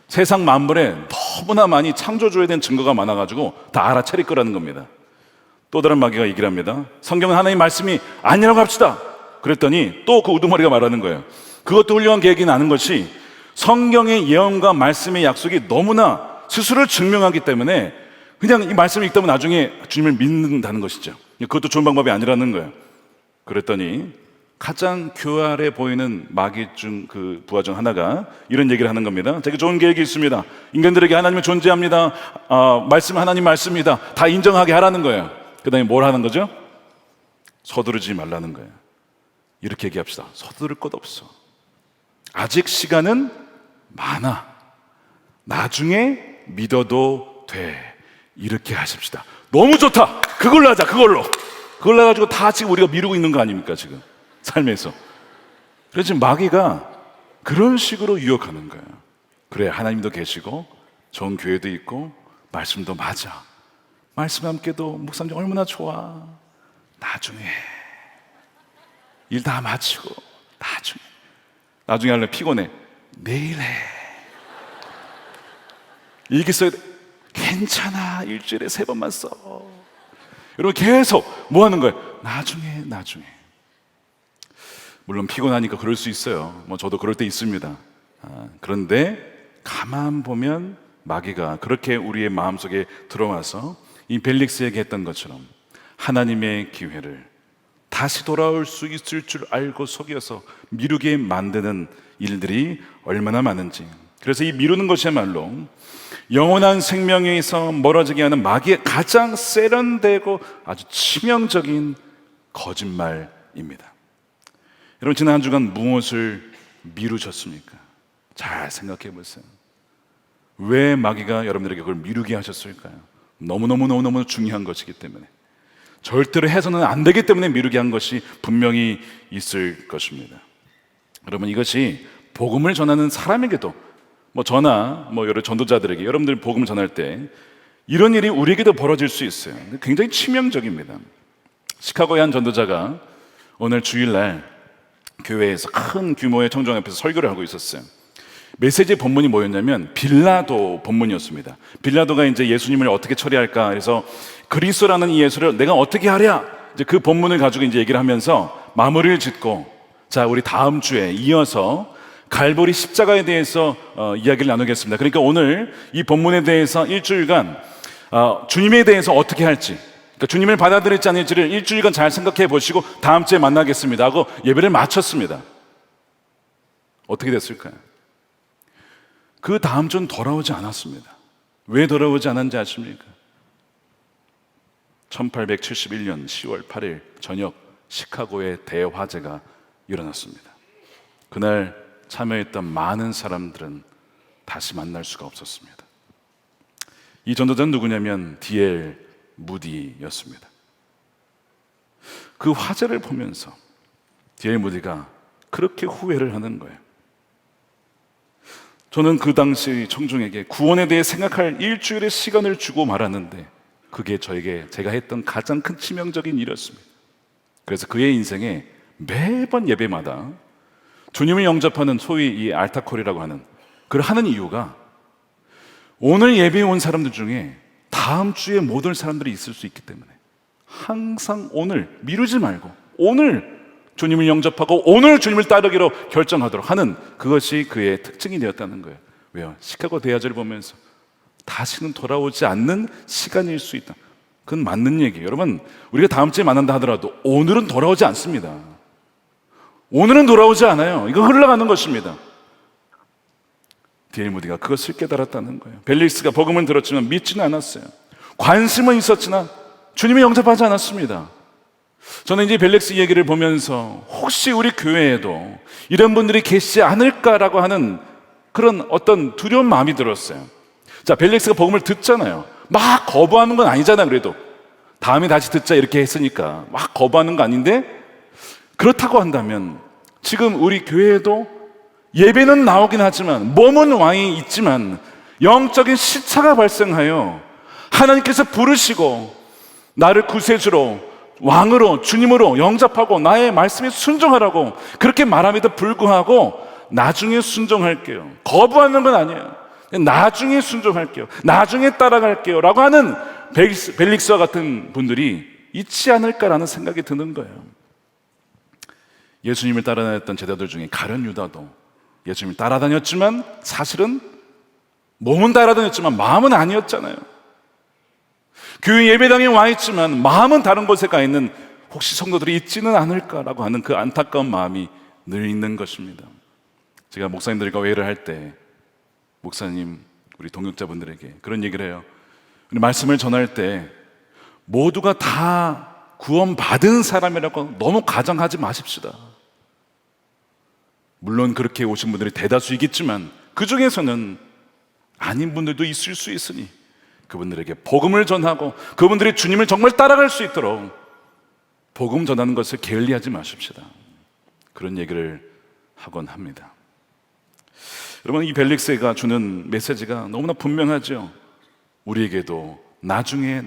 세상 만물에 너무나 많이 창조주에 대한 증거가 많아가지고 다 알아차릴 거라는 겁니다. 또 다른 마귀가 얘기를 합니다. 성경은 하나님 말씀이 아니라고 합시다. 그랬더니 또 그 우두머리가 말하는 거예요. 그것도 훌륭한 계획이 나는 것이 성경의 예언과 말씀의 약속이 너무나 스스로를 증명하기 때문에 그냥 이 말씀을 읽다 보면 나중에 주님을 믿는다는 것이죠. 그것도 좋은 방법이 아니라는 거예요. 그랬더니 가장 교활해 보이는 마귀 중 그 부하 중 하나가 이런 얘기를 하는 겁니다. 되게 좋은 계획이 있습니다. 인간들에게 하나님은 존재합니다. 말씀 하나님 말씀입니다. 다 인정하게 하라는 거예요. 그 다음에 뭘 하는 거죠? 서두르지 말라는 거예요. 이렇게 얘기합시다. 서두를 것 없어. 아직 시간은 많아. 나중에 믿어도 돼. 이렇게 하십시다. 너무 좋다. 그걸로 하자. 그걸로 해가지고 다 지금 우리가 미루고 있는 거 아닙니까 지금 삶에서. 그래서 지금 마귀가 그런 식으로 유혹하는 거예요. 그래 하나님도 계시고 좋은 교회도 있고 말씀도 맞아. 말씀 함께도 목사님 얼마나 좋아. 나중에 일 다 마치고 나중에 할래. 피곤해. 내일 해. 이렇게 써야 돼. 괜찮아. 일주일에 3번만 써. 여러분 계속 뭐 하는 거예요? 나중에. 물론 피곤하니까 그럴 수 있어요. 뭐 저도 그럴 때 있습니다. 그런데 가만 보면 마귀가 그렇게 우리의 마음속에 들어와서 이 벨릭스에게 했던 것처럼 하나님의 기회를 다시 돌아올 수 있을 줄 알고 속여서 미루게 만드는 일들이 얼마나 많은지. 그래서 이 미루는 것이야말로 영원한 생명에서 멀어지게 하는 마귀의 가장 세련되고 아주 치명적인 거짓말입니다. 여러분 지난 한 주간 무엇을 미루셨습니까? 잘 생각해 보세요. 왜 마귀가 여러분들에게 그걸 미루게 하셨을까요? 너무너무 중요한 것이기 때문에, 절대로 해서는 안 되기 때문에 미루게 한 것이 분명히 있을 것입니다. 여러분 이것이 복음을 전하는 사람에게도 저나 여러 전도자들에게 여러분들 복음을 전할 때 이런 일이 우리에게도 벌어질 수 있어요. 굉장히 치명적입니다. 시카고의 한 전도자가 오늘 주일날 교회에서 큰 규모의 청중 앞에서 설교를 하고 있었어요. 메시지 본문이 뭐였냐면 빌라도 본문이었습니다. 빌라도가 이제 예수님을 어떻게 처리할까, 그래서 그리스도라는 이 예수를 내가 어떻게 하랴, 이제 그 본문을 가지고 이제 얘기를 하면서 마무리를 짓고, 자 우리 다음 주에 이어서 갈보리 십자가에 대해서 이야기를 나누겠습니다. 그러니까 오늘 이 본문에 대해서 일주일간 주님에 대해서 어떻게 할지, 그러니까 주님을 받아들일지 아닐지를 일주일간 잘 생각해 보시고 다음 주에 만나겠습니다 하고 예배를 마쳤습니다. 어떻게 됐을까요? 그 다음 주는 돌아오지 않았습니다. 왜 돌아오지 않았는지 아십니까? 1871년 10월 8일 저녁 시카고의 대화재가 일어났습니다. 그날 참여했던 많은 사람들은 다시 만날 수가 없었습니다. 이 전도자는 누구냐면 D.L. 무디였습니다. 그 화재를 보면서 D.L. 무디가 그렇게 후회를 하는 거예요. 저는 그 당시 청중에게 구원에 대해 생각할 일주일의 시간을 주고 말았는데 그게 저에게 제가 했던 가장 큰 치명적인 일이었습니다. 그래서 그의 인생에 매번 예배마다 주님을 영접하는 소위 이 알타콜이라고 하는 그걸 하는 이유가 오늘 예배에 온 사람들 중에 다음 주에 못 올 사람들이 있을 수 있기 때문에 항상 오늘 미루지 말고 오늘 주님을 영접하고 오늘 주님을 따르기로 결정하도록 하는 그것이 그의 특징이 되었다는 거예요. 왜요? 시카고 대화제를 보면서 다시는 돌아오지 않는 시간일 수 있다. 그건 맞는 얘기예요. 여러분 우리가 다음 주에 만난다 하더라도 오늘은 돌아오지 않습니다. 오늘은 돌아오지 않아요. 이거 흘러가는 것입니다. D.L. 무디가 그것을 깨달았다는 거예요. 벨릭스가 복음을 들었지만 믿지는 않았어요. 관심은 있었지만 주님을 영접하지 않았습니다. 저는 이제 벨릭스 얘기를 보면서 혹시 우리 교회에도 이런 분들이 계시지 않을까라고 하는 그런 어떤 두려운 마음이 들었어요. 자, 벨릭스가 복음을 듣잖아요. 막 거부하는 건 아니잖아요. 그래도 다음에 다시 듣자 이렇게 했으니까 막 거부하는 거 아닌데, 그렇다고 한다면 지금 우리 교회에도 예배는 나오긴 하지만 몸은 와 있지만 영적인 시차가 발생하여 하나님께서 부르시고 나를 구세주로 왕으로 주님으로 영접하고 나의 말씀에 순종하라고 그렇게 말함에도 불구하고 나중에 순종할게요, 거부하는 건 아니에요, 나중에 순종할게요, 나중에 따라갈게요 라고 하는 벨릭스와 같은 분들이 있지 않을까라는 생각이 드는 거예요. 예수님을 따라다녔던 제자들 중에 가룟 유다도 예수님을 따라다녔지만 사실은 몸은 따라다녔지만 마음은 아니었잖아요. 교회 예배당에 와 있지만 마음은 다른 곳에 가 있는 혹시 성도들이 있지는 않을까라고 하는 그 안타까운 마음이 늘 있는 것입니다. 제가 목사님들과 회의를 할 때 목사님, 우리 동역자분들에게 그런 얘기를 해요. 우리 말씀을 전할 때 모두가 다 구원받은 사람이라고 너무 가정하지 마십시다. 물론 그렇게 오신 분들이 대다수이겠지만 그 중에서는 아닌 분들도 있을 수 있으니 그분들에게 복음을 전하고 그분들이 주님을 정말 따라갈 수 있도록 복음 전하는 것을 게을리하지 마십시다. 그런 얘기를 하곤 합니다. 여러분, 이 벨릭스가 주는 메시지가 너무나 분명하죠. 우리에게도 나중에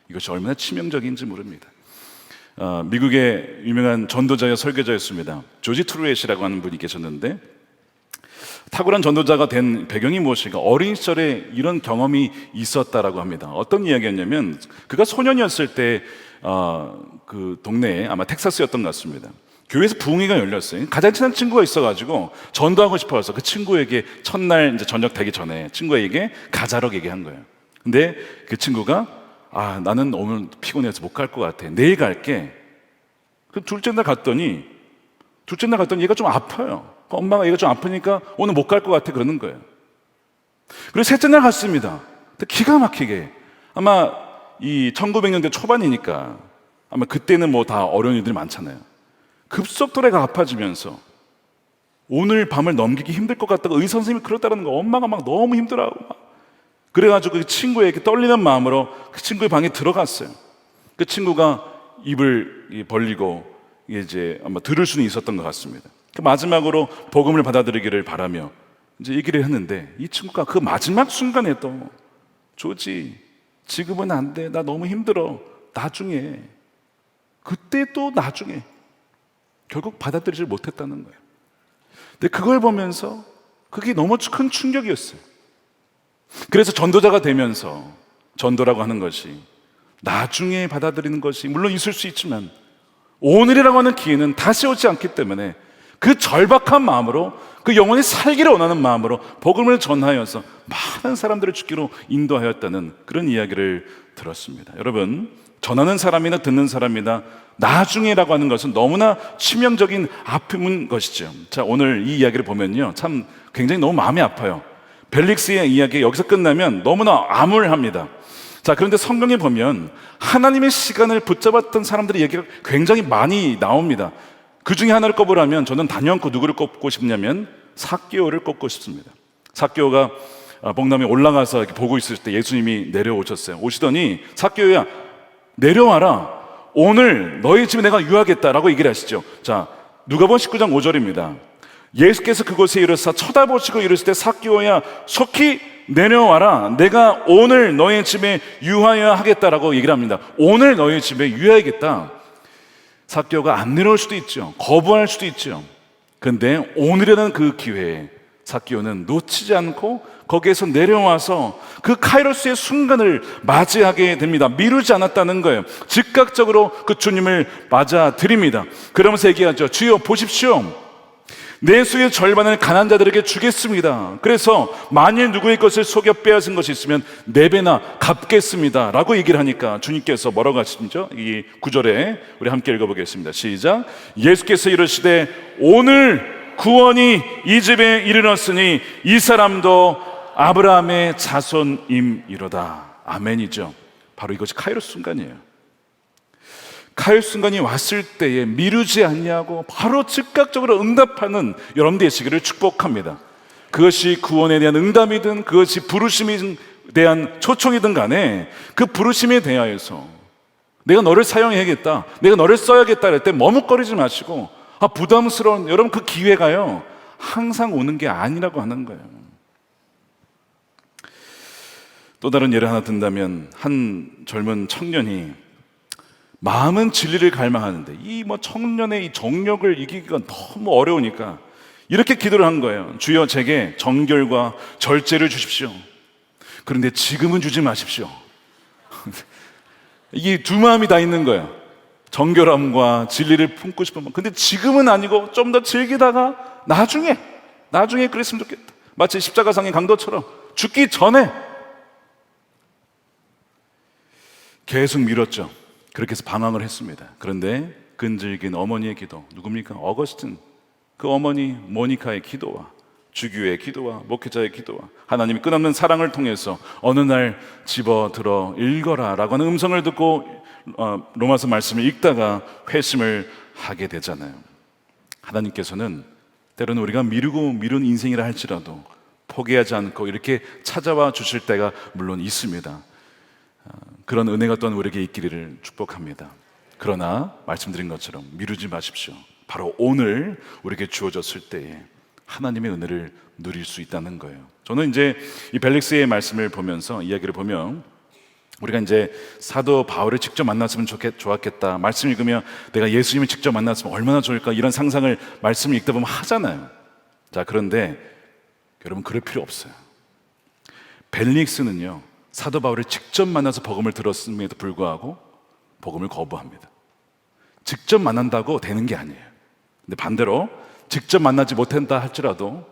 이것이 얼마나 치명적인지 모릅니다. 미국의 유명한 전도자여 설교자였습니다. 조지 트루엣이라고 하는 분이 계셨는데, 탁월한 전도자가 된 배경이 무엇인가? 어린 시절에 이런 경험이 있었다라고 합니다. 어떤 이야기였냐면, 그가 소년이었을 때 그 동네에, 아마 텍사스였던 것 같습니다, 교회에서 부흥회가 열렸어요. 가장 친한 친구가 있어가지고 전도하고 싶어서 그 친구에게 첫날 이제 저녁 되기 전에 친구에게 가자라고 얘기한 거예요. 근데 그 친구가 나는 오늘 피곤해서 못 갈 것 같아, 내일 갈게. 그 둘째 날 갔더니 얘가 좀 아파요. 엄마가 얘가 좀 아프니까 오늘 못 갈 것 같아 그러는 거예요. 그리고 셋째 날 갔습니다. 기가 막히게, 아마 이 1900년대 초반이니까 아마 그때는 뭐 다 어려운 일들이 많잖아요. 급속도로 애가 아파지면서 오늘 밤을 넘기기 힘들 것 같다고 의사 선생님이 그러다는 거. 엄마가 막 너무 힘들어하고 그래가지고 그 친구에게 떨리는 마음으로 그 친구의 방에 들어갔어요. 그 친구가 입을 벌리고 이제 아마 들을 수는 있었던 것 같습니다. 그 마지막으로 복음을 받아들이기를 바라며 이제 얘기를 했는데, 이 친구가 그 마지막 순간에 또 조지, 지금은 안 돼, 나 너무 힘들어, 나중에, 그때 또 나중에, 결국 받아들이지 못했다는 거예요. 근데 그걸 보면서 그게 너무 큰 충격이었어요. 그래서 전도자가 되면서 전도라고 하는 것이 나중에 받아들이는 것이 물론 있을 수 있지만, 오늘이라고 하는 기회는 다시 오지 않기 때문에 그 절박한 마음으로, 그 영혼이 살기를 원하는 마음으로 복음을 전하여서 많은 사람들을 죽기로 인도하였다는 그런 이야기를 들었습니다. 여러분, 전하는 사람이나 듣는 사람이나 나중에라고 하는 것은 너무나 치명적인 아픔인 것이죠. 자, 오늘 이 이야기를 보면요, 참 굉장히 너무 마음이 아파요. 벨릭스의 이야기가 여기서 끝나면 너무나 암울합니다. 자, 그런데 성경에 보면 하나님의 시간을 붙잡았던 사람들의 얘기가 굉장히 많이 나옵니다. 그 중에 하나를 꼽으라면 저는 단연코 누구를 꼽고 싶냐면 삭개오를 꼽고 싶습니다. 삭개오가 복남에 올라가서 이렇게 보고 있을 때 예수님이 내려오셨어요. 오시더니, 삭개오야, 내려와라, 오늘 너희 집에 내가 유하겠다라고 얘기를 하시죠. 자, 누가복음 19장 5절입니다. 예수께서 그곳에 이르사 쳐다보시고 이르실 때, 삭개오야, 속히 내려와라, 내가 오늘 너희 집에 유하여야 하겠다라고 얘기를 합니다. 오늘 너희 집에 유하야겠다. 삭개오가 안 내려올 수도 있죠. 거부할 수도 있죠. 그런데 오늘이라는 그 기회에 삭개오는 놓치지 않고 거기에서 내려와서 그 카이로스의 순간을 맞이하게 됩니다. 미루지 않았다는 거예요. 즉각적으로 그 주님을 맞아드립니다. 그러면서 얘기하죠. 주여 보십시오, 내 수의 절반을 가난한 자들에게 주겠습니다. 그래서 만일 누구의 것을 속여 빼앗은 것이 있으면 4배나 갚겠습니다 라고 얘기를 하니까 주님께서 뭐라고 하시죠? 이 9절에 우리 함께 읽어보겠습니다. 시작. 예수께서 이르시되 오늘 구원이 이 집에 이르렀으니 이 사람도 아브라함의 자손임이로다. 아멘이죠. 바로 이것이 카이로스 순간이에요. 카이로스 순간이 왔을 때에 미루지 않냐고 바로 즉각적으로 응답하는 여러분 되시기를 축복합니다. 그것이 구원에 대한 응답이든 그것이 부르심에 대한 초청이든 간에 그 부르심에 대하여서 내가 너를 사용해야겠다, 내가 너를 써야겠다 할 때 머뭇거리지 마시고, 부담스러운, 여러분 그 기회가요 항상 오는 게 아니라고 하는 거예요. 또 다른 예를 하나 든다면, 한 젊은 청년이 마음은 진리를 갈망하는데 이 청년의 이 정력을 이기기가 너무 어려우니까 이렇게 기도를 한 거예요. 주여 제게 정결과 절제를 주십시오. 그런데 지금은 주지 마십시오. 이게 두 마음이 다 있는 거예요. 정결함과 진리를 품고 싶은 마음. 근데 지금은 아니고 좀 더 즐기다가 나중에 그랬으면 좋겠다. 마치 십자가상의 강도처럼 죽기 전에. 계속 미뤘죠. 그렇게 해서 방황을 했습니다. 그런데 끈질긴 어머니의 기도, 누굽니까? 어거스틴, 그 어머니 모니카의 기도와 주교의 기도와 목회자의 기도와 하나님이 끝없는 사랑을 통해서 어느 날 집어들어 읽어라 라고 하는 음성을 듣고 로마서 말씀을 읽다가 회심을 하게 되잖아요. 하나님께서는 때로는 우리가 미룬 인생이라 할지라도 포기하지 않고 이렇게 찾아와 주실 때가 물론 있습니다. 그런 은혜가 또한 우리에게 있기를 축복합니다. 그러나 말씀드린 것처럼 미루지 마십시오. 바로 오늘 우리에게 주어졌을 때에 하나님의 은혜를 누릴 수 있다는 거예요. 저는 이제 이 벨릭스의 말씀을 보면서, 이야기를 보면, 우리가 이제 사도 바울을 직접 만났으면 좋았겠다, 말씀 읽으면 내가 예수님을 직접 만났으면 얼마나 좋을까, 이런 상상을 말씀을 읽다 보면 하잖아요. 자, 그런데 여러분, 그럴 필요 없어요. 벨릭스는요, 사도 바울을 직접 만나서 복음을 들었음에도 불구하고 복음을 거부합니다. 직접 만난다고 되는 게 아니에요. 근데 반대로 직접 만나지 못한다 할지라도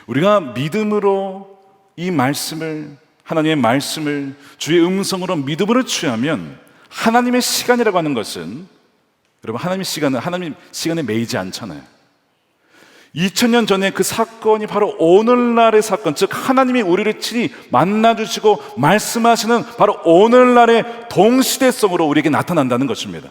우리가 믿음으로 이 말씀을, 하나님의 말씀을 주의 음성으로 믿음으로 취하면, 하나님의 시간이라고 하는 것은, 여러분, 하나님 시간에 매이지 않잖아요. 2000년 전에 그 사건이 바로 오늘날의 사건, 즉 하나님이 우리를 친히 만나주시고 말씀하시는 바로 오늘날의 동시대성으로 우리에게 나타난다는 것입니다.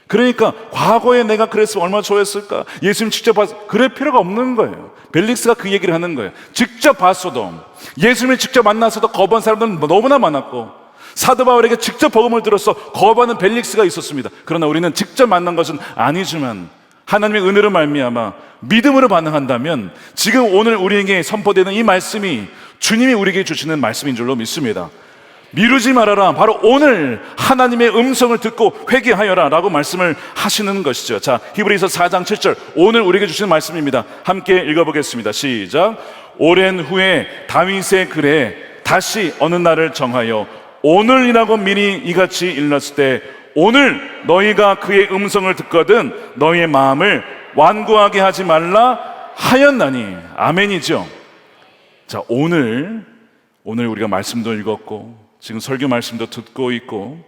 그러니까 과거에 내가 그랬으면 얼마나 좋았을까, 예수님 직접 봤어, 그럴 필요가 없는 거예요. 벨릭스가 그 얘기를 하는 거예요. 직접 봤어도, 예수님을 직접 만나서도 거부한 사람들은 너무나 많았고, 사도 바울에게 직접 복음을 들어서 거부하는 벨릭스가 있었습니다. 그러나 우리는 직접 만난 것은 아니지만 하나님의 은혜로 말미암아 믿음으로 반응한다면 지금 오늘 우리에게 선포되는 이 말씀이 주님이 우리에게 주시는 말씀인 줄로 믿습니다. 미루지 말아라, 바로 오늘 하나님의 음성을 듣고 회개하여라 라고 말씀을 하시는 것이죠. 자, 히브리서 4장 7절, 오늘 우리에게 주시는 말씀입니다. 함께 읽어보겠습니다. 시작. 오랜 후에 다윗의 글에 다시 어느 날을 정하여 오늘이라고 미리 이같이 일렀을 때, 오늘 너희가 그의 음성을 듣거든 너희의 마음을 완고하게 하지 말라 하였나니. 아멘이죠. 자, 오늘 우리가 말씀도 읽었고 지금 설교 말씀도 듣고 있고,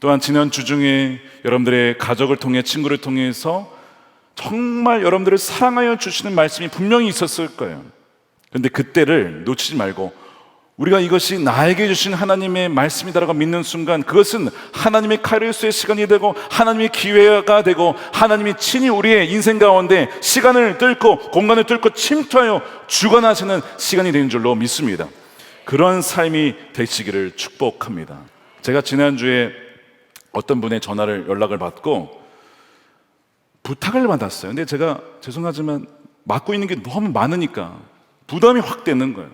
또한 지난 주 중에 여러분들의 가족을 통해, 친구를 통해서 정말 여러분들을 사랑하여 주시는 말씀이 분명히 있었을 거예요. 그런데 그때를 놓치지 말고, 우리가 이것이 나에게 주신 하나님의 말씀이다라고 믿는 순간, 그것은 하나님의 카이로스의 시간이 되고 하나님의 기회가 되고 하나님이 친히 우리의 인생 가운데 시간을 뚫고 공간을 뚫고 침투하여 주관하시는 시간이 되는 줄로 믿습니다. 그런 삶이 되시기를 축복합니다. 제가 지난주에 어떤 분의 연락을 받고 부탁을 받았어요. 근데 제가 죄송하지만 맡고 있는 게 너무 많으니까 부담이 확 되는 거예요.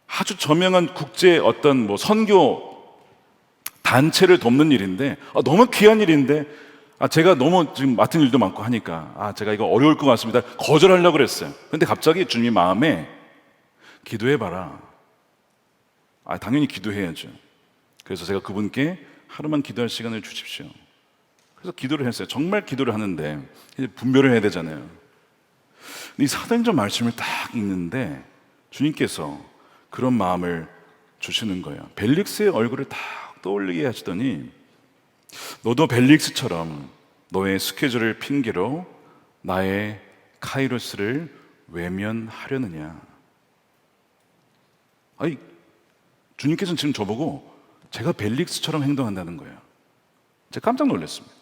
아주 저명한 국제 어떤 선교 단체를 돕는 일인데, 너무 귀한 일인데, 제가 너무 지금 맡은 일도 많고 하니까 제가 이거 어려울 것 같습니다, 거절하려고 그랬어요. 근데 갑자기 주님이 마음에 기도해봐라. 당연히 기도해야죠. 그래서 제가 그분께 하루만 기도할 시간을 주십시오. 그래서 기도를 했어요. 정말 기도를 하는데 이제 분별을 해야 되잖아요. 이 사도행전 말씀을 딱 읽는데 주님께서 그런 마음을 주시는 거예요. 벨릭스의 얼굴을 딱 떠올리게 하시더니, 너도 벨릭스처럼 너의 스케줄을 핑계로 나의 카이로스를 외면하려느냐. 주님께서는 지금 저보고 제가 벨릭스처럼 행동한다는 거예요. 제가 깜짝 놀랐습니다.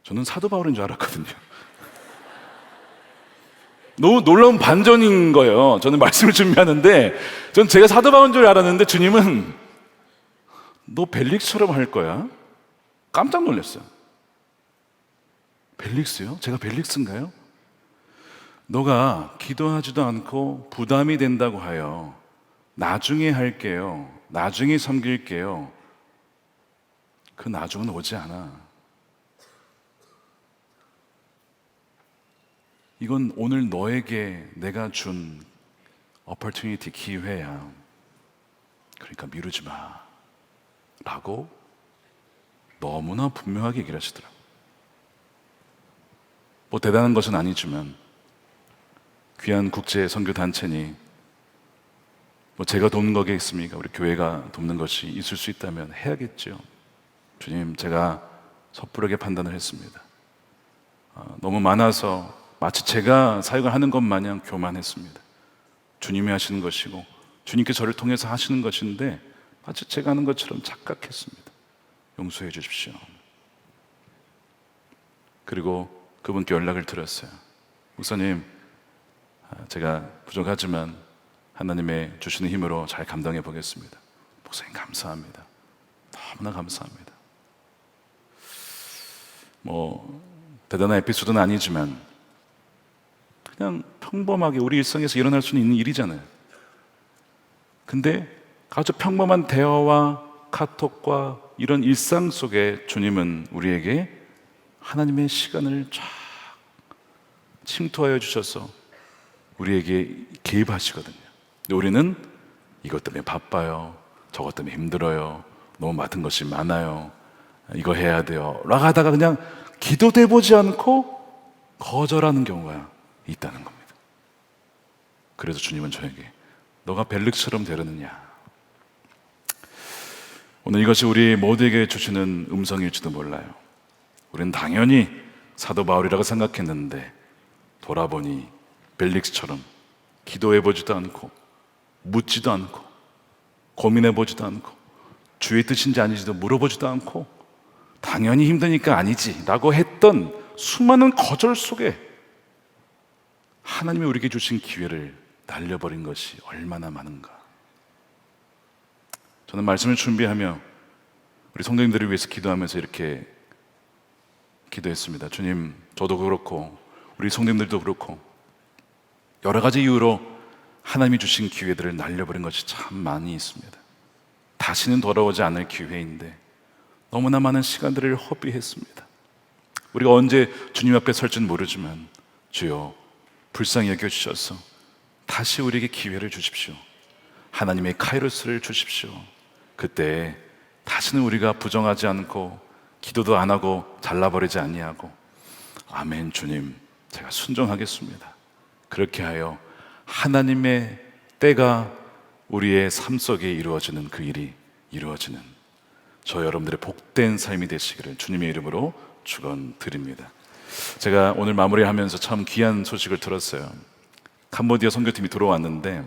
저는 사도 바울인 줄 알았거든요. 너무 놀라운 반전인 거예요. 저는 말씀을 준비하는데 전 제가 사도 바울인 줄 알았는데 주님은 너 벨릭스처럼 할 거야? 깜짝 놀랐어요. 벨릭스요? 제가 벨릭스인가요? 너가 기도하지도 않고 부담이 된다고 하여 나중에 할게요, 나중에 섬길게요, 그 나중은 오지 않아. 이건 오늘 너에게 내가 준 opportunity, 기회야. 그러니까 미루지 마 라고 너무나 분명하게 얘기를 하시더라고요. 뭐 대단한 것은 아니지만 귀한 국제 선교 단체니 뭐 제가 돕는 거겠습니까? 우리 교회가 돕는 것이 있을 수 있다면 해야겠죠. 주님, 제가 섣부르게 판단을 했습니다. 너무 많아서 마치 제가 사역을 하는 것 마냥 교만했습니다. 주님이 하시는 것이고 주님께 저를 통해서 하시는 것인데 마치 제가 하는 것처럼 착각했습니다. 용서해 주십시오. 그리고 그분께 연락을 드렸어요. 목사님, 제가 부족하지만 하나님의 주시는 힘으로 잘 감당해 보겠습니다. 목사님 감사합니다. 너무나 감사합니다. 뭐 대단한 에피소드는 아니지만 그냥 평범하게 우리 일상에서 일어날 수 있는 일이잖아요. 근데 아주 평범한 대화와 카톡과 이런 일상 속에 주님은 우리에게 하나님의 시간을 쫙 침투하여 주셔서 우리에게 개입하시거든요. 근데 우리는 이것 때문에 바빠요, 저것 때문에 힘들어요, 너무 맡은 것이 많아요, 이거 해야 돼요 라고 하다가 그냥 기도도 해보지 않고 거절하는 경우가 있다는 겁니다. 그래서 주님은 저에게 너가 벨릭처럼 되려느냐. 오늘 이것이 우리 모두에게 주시는 음성일지도 몰라요. 우리는 당연히 사도 바울이라고 생각했는데 돌아보니 벨릭스처럼 기도해보지도 않고 묻지도 않고 고민해보지도 않고 주의 뜻인지 아닌지도 물어보지도 않고 당연히 힘드니까 아니지 라고 했던 수많은 거절 속에 하나님이 우리에게 주신 기회를 날려버린 것이 얼마나 많은가. 저는 말씀을 준비하며 우리 성도님들을 위해서 기도하면서 이렇게 기도했습니다. 주님, 저도 그렇고 우리 성도님들도 그렇고 여러 가지 이유로 하나님이 주신 기회들을 날려버린 것이 참 많이 있습니다. 다시는 돌아오지 않을 기회인데 너무나 많은 시간들을 허비했습니다. 우리가 언제 주님 앞에 설지는 모르지만 주여 불쌍히 여겨주셔서 다시 우리에게 기회를 주십시오. 하나님의 카이로스를 주십시오. 그때 다시는 우리가 부정하지 않고 기도도 안 하고 잘라버리지 아니하고 아멘 주님 제가 순종하겠습니다. 그렇게 하여 하나님의 때가 우리의 삶 속에 이루어지는 그 일이 이루어지는 저 여러분들의 복된 삶이 되시기를 주님의 이름으로 축원드립니다. 제가 오늘 마무리하면서 참 귀한 소식을 들었어요. 캄보디아 선교팀이 들어왔는데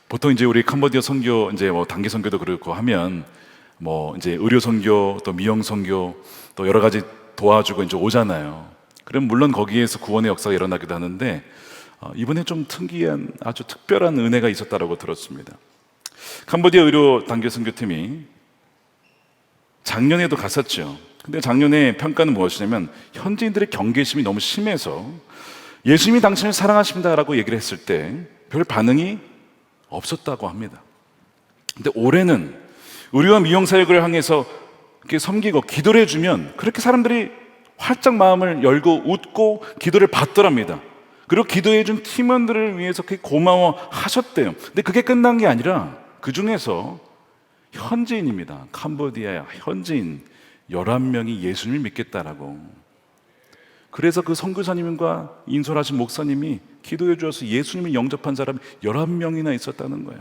보통 이제 우리 캄보디아 선교 이제 뭐 단기 선교도 그렇고 하면 뭐 이제 의료 선교 또 미용 선교 또 여러 가지 도와주고 이제 오잖아요. 그럼 물론 거기에서 구원의 역사가 일어나기도 하는데 이번에 좀 특이한 아주 특별한 은혜가 있었다라고 들었습니다. 캄보디아 의료 단기 선교팀이 작년에도 갔었죠. 근데 작년에 평가는 무엇이냐면 현지인들의 경계심이 너무 심해서 예수님이 당신을 사랑하십니다라고 얘기를 했을 때 별 반응이 없었다고 합니다. 근데 올해는 의료와 미용 사역을 향해서 이렇게 섬기고 기도를 해주면 그렇게 사람들이 활짝 마음을 열고 웃고 기도를 받더랍니다. 그리고 기도해준 팀원들을 위해서 그렇게 고마워하셨대요. 근데 그게 끝난 게 아니라 그 중에서 현지인입니다. 캄보디아 현지인 11명이 예수님을 믿겠다라고. 그래서 그 선교사님과 인솔하신 목사님이 기도해 주어서 예수님을 영접한 사람이 11명이나 있었다는 거야.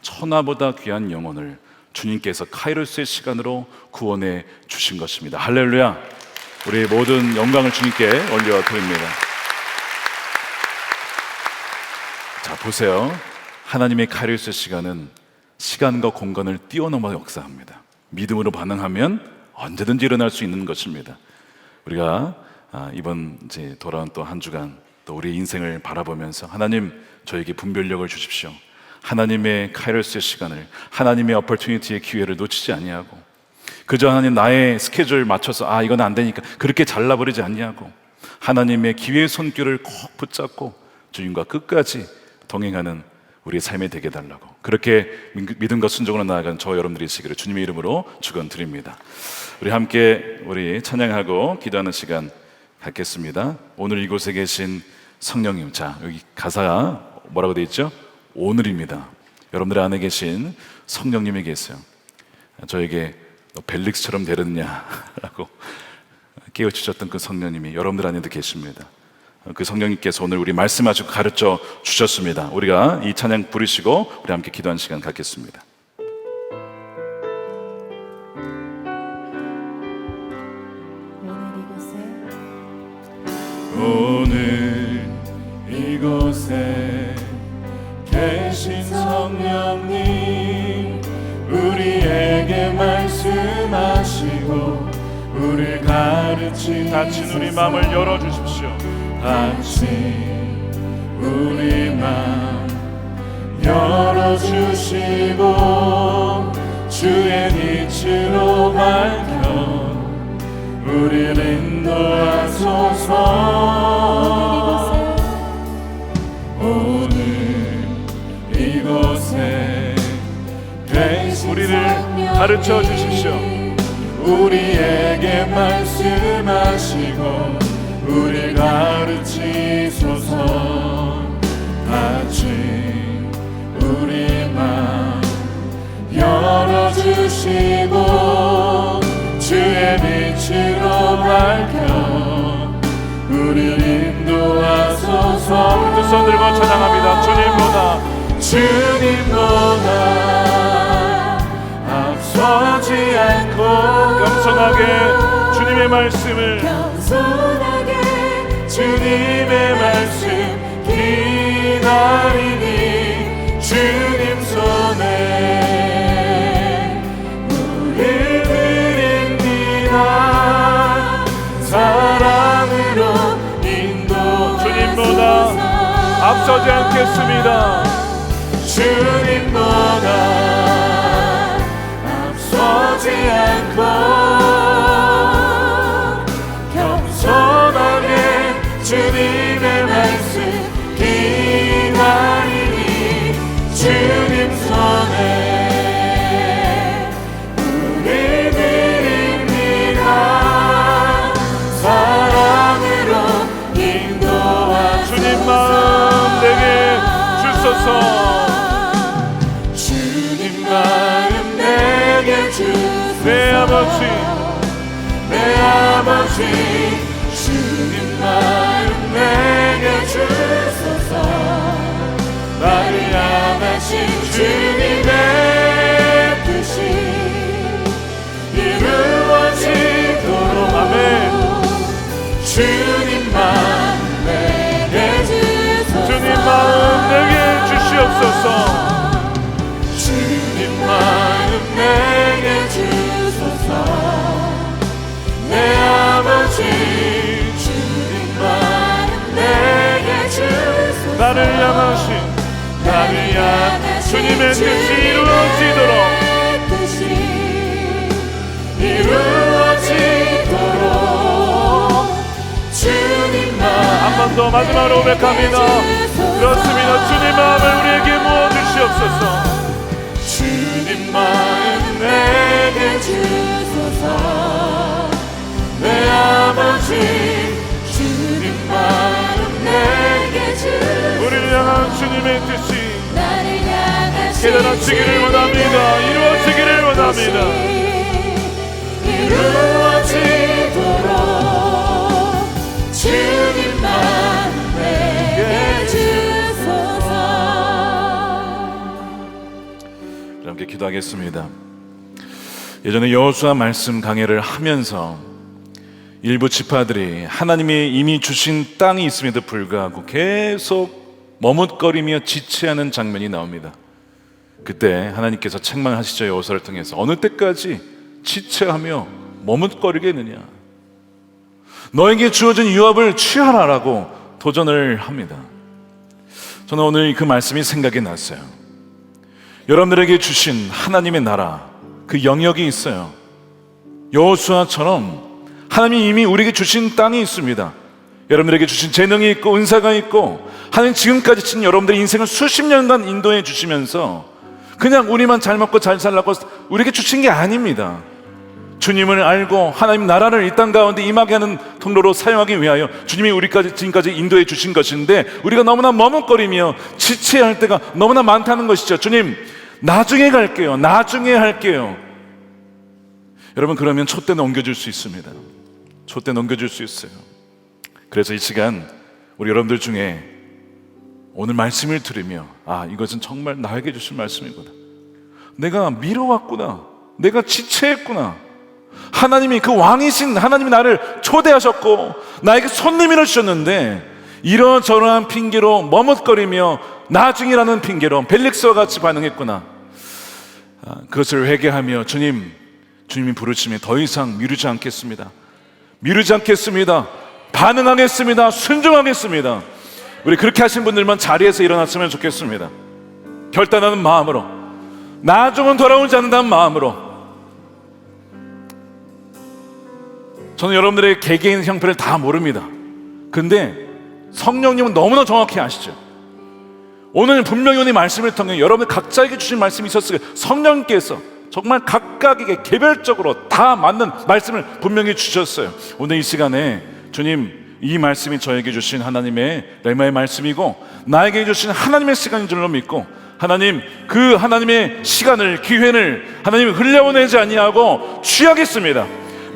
천하보다 귀한 영혼을 주님께서 카이로스의 시간으로 구원해 주신 것입니다. 할렐루야. 우리 모든 영광을 주님께 올려드립니다. 자, 보세요. 하나님의 카이로스 시간은 시간과 공간을 뛰어넘어 역사합니다. 믿음으로 반응하면 언제든지 일어날 수 있는 것입니다. 우리가 이번 이제 돌아온 또 한 주간 또 우리의 인생을 바라보면서 하나님 저에게 분별력을 주십시오. 하나님의 카이로스의 시간을 하나님의 어퍼튜니티의 기회를 놓치지 아니하고 그저 하나님 나의 스케줄 맞춰서 이건 안 되니까 그렇게 잘라버리지 아니하고 하나님의 기회의 손길을 꼭 붙잡고 주님과 끝까지 동행하는 우리의 삶이 되게 해달라고 그렇게 믿음과 순종으로 나아간 저 여러분들이 있으기를 주님의 이름으로 축원드립니다. 우리 함께 우리 찬양하고 기도하는 시간 갖겠습니다. 오늘 이곳에 계신 성령님, 자 여기 가사가 뭐라고 되어 있죠? 오늘입니다. 여러분들 안에 계신 성령님이 계세요. 저에게 너 벨릭스처럼 되느냐라고 깨우치셨던 그 성령님이 여러분들 안에도 계십니다. 그 성령님께서 오늘 우리 말씀하시고 가르쳐 주셨습니다. 우리가 이 찬양 부르시고 우리 함께 기도하는 시간 갖겠습니다. 오늘 이곳에 계신 성령님 우리에게 말씀하시고 우리 가르치 닫힌 우리 마음을 열어주십시오. 닫힌 우리 마음 열어주시고 주의 빛으로 밝혀 우리를 인도하소서. 오늘 이곳에 우리를 가르쳐 주십시오. 우리에게 말씀하시고 우리 가르치소서. 같이 우리 맘 열어주시고 주의 빛으로 밝혀 우리를 인도하소서. 두 손 들고 찬양합니다. 주님보다 앞서지 않고 겸손하게 주님의 말씀을 주님의 말씀 기다리니 주님 손에 우리 드립니다. 사랑으로 인도 주님보다 앞서지 않겠습니다. 주님보다 앞서지 않고 겸손하게 주님의 말씀 기다리니 주님 손에 우리 드립니다. 사랑으로 인도하 주님 마음 내게 주소서. 주님 마음 내게 주소서. 내 아버지 주님 마음 내게 주소서. 나를 향하신 주님의 뜻이 이루어지도록 아멘. 주님 마음 내게 주소서. 주님 마음 내게 주시옵소서. 주님 마음 내게 주소서. 내 아버지 주님 마음 내게 주소서. 나를 향하신 주님의 뜻이 이루어지도록 주님 마음 한 번 더 마지막으로 고백합니다. 그렇습니다. 주님 마음을 우리에게 부어 주시옵소서. 주님 마음 내게 주소서. 내 아버지 주님 마음 내게 주소서. 우리를 향한 주님의 뜻이 깨달아지기를 원합니다. 이루어지기를 원합니다. 이루어지도록 주님 마음 내게 주소서. 함께 기도하겠습니다. 예전에 여호수아 말씀 강해를 하면서 일부 지파들이 하나님이 이미 주신 땅이 있음에도 불구하고 계속 머뭇거리며 지체하는 장면이 나옵니다. 그때 하나님께서 책망하시죠. 여호수아를 통해서 어느 때까지 지체하며 머뭇거리겠느냐, 너에게 주어진 유업을 취하라라고 도전을 합니다. 저는 오늘 그 말씀이 생각이 났어요. 여러분들에게 주신 하나님의 나라, 그 영역이 있어요. 여호수아처럼 하나님이 이미 우리에게 주신 땅이 있습니다. 여러분들에게 주신 재능이 있고 은사가 있고 하나님 지금까지 친 여러분들의 인생을 수십 년간 인도해 주시면서 그냥 우리만 잘 먹고 잘 살라고 우리에게 주신 게 아닙니다. 주님을 알고 하나님 나라를 이 땅 가운데 임하게 하는 통로로 사용하기 위하여 주님이 우리까지 지금까지 인도해 주신 것인데, 우리가 너무나 머뭇거리며 지체할 때가 너무나 많다는 것이죠. 주님, 나중에 갈게요, 나중에 할게요. 여러분, 그러면 촛대 넘겨줄 수 있습니다. 촛대 넘겨줄 수 있어요. 그래서 이 시간 우리 여러분들 중에 오늘 말씀을 들으며, 아, 이것은 정말 나에게 주신 말씀이구나, 내가 미뤄왔구나, 내가 지체했구나, 하나님이 그 왕이신 하나님이 나를 초대하셨고 나에게 손님이라 주셨는데 이러저러한 핑계로 머뭇거리며 나중이라는 핑계로 벨릭스와 같이 반응했구나. 그것을 회개하며 주님이 부르시면 더 이상 미루지 않겠습니다, 미루지 않겠습니다, 반응하겠습니다, 순종하겠습니다. 우리 그렇게 하신 분들만 자리에서 일어났으면 좋겠습니다. 결단하는 마음으로, 나중은 돌아오지 않는다는 마음으로. 저는 여러분들의 개개인 형편을 다 모릅니다. 근데 성령님은 너무나 정확히 아시죠. 오늘 분명히 오늘 말씀을 통해 여러분 각자에게 주신 말씀이 있었을 거예요. 성령께서 정말 각각에게 개별적으로 다 맞는 말씀을 분명히 주셨어요. 오늘 이 시간에 주님, 이 말씀이 저에게 주신 하나님의 레마의 말씀이고 나에게 주신 하나님의 시간인 줄로 믿고, 하나님, 그 하나님의 시간을, 기회를 하나님이 흘려보내지 아니하고 취하겠습니다.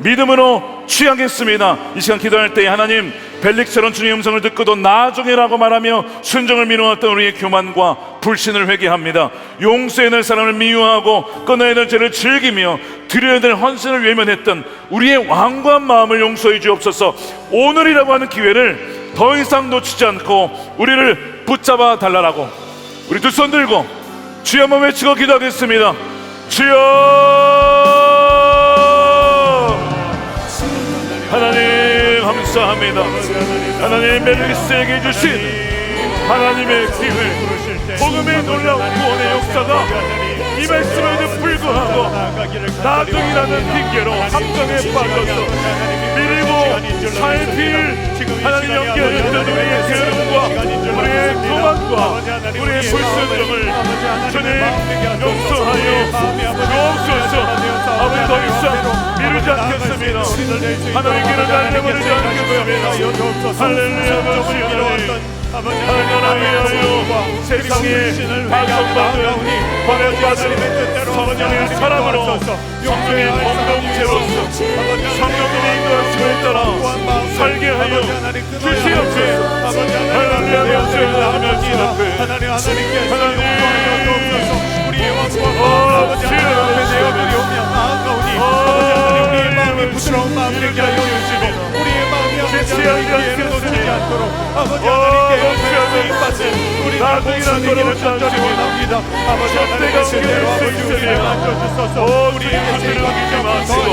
믿음으로 취하겠습니다. 이 시간 기도할 때 하나님, 벨릭처럼 주님의 음성을 듣고도 나중에라고 말하며 순종을 미루었던 우리의 교만과 불신을 회개합니다. 용서해야 될 사람을 미워하고 끊어야 될 죄를 즐기며 드려야 될 헌신을 외면했던 우리의 완고한 마음을 용서해 주옵소서. 오늘이라고 하는 기회를 더 이상 놓치지 않고 우리를 붙잡아 달라라고 우리 두 손 들고 주여 한번 외치고 기도하겠습니다. 주여, 하나님 감사합니다. 하나님, 벨릭스에게 주신 하나님의 기회, 복음의 놀라운 구원의 역사가 이 말씀에도 불구하고 나중이라는 핑계로 함정에 빠져서 밀고 살필 하나님 연결했던 우리의 게으름과 우리의 교만과 우리의 불순종을 주님 용서하여 주옵소서. 아버지, 더 이상 미루지 않겠습니다. 하나님 길을 달려버리지 않겠습니다. 할렐루야. 하나님이여, 세상에 반성받은 버려받은 성령의 사람으로 성령의 공동체로서 성령의 인도하심을 따라 살게 하여 주시옵소서. 할렐루야. 하나님 우리의 왕과 아버지 하나님의 내어들이 오며 나아가오니 우리의 마음이 부드러운 마음이 되게 하여 주시고 우리의 마음이 아버지 하나님께 놓치지 않도록 아버지 하나님께 영광을 받는 우리 나중이라는 길을 천천히 원합니다. 아버지 하나님의 제대로 아버지 우리를 만져주소서. 우리에게 제거하지 마시고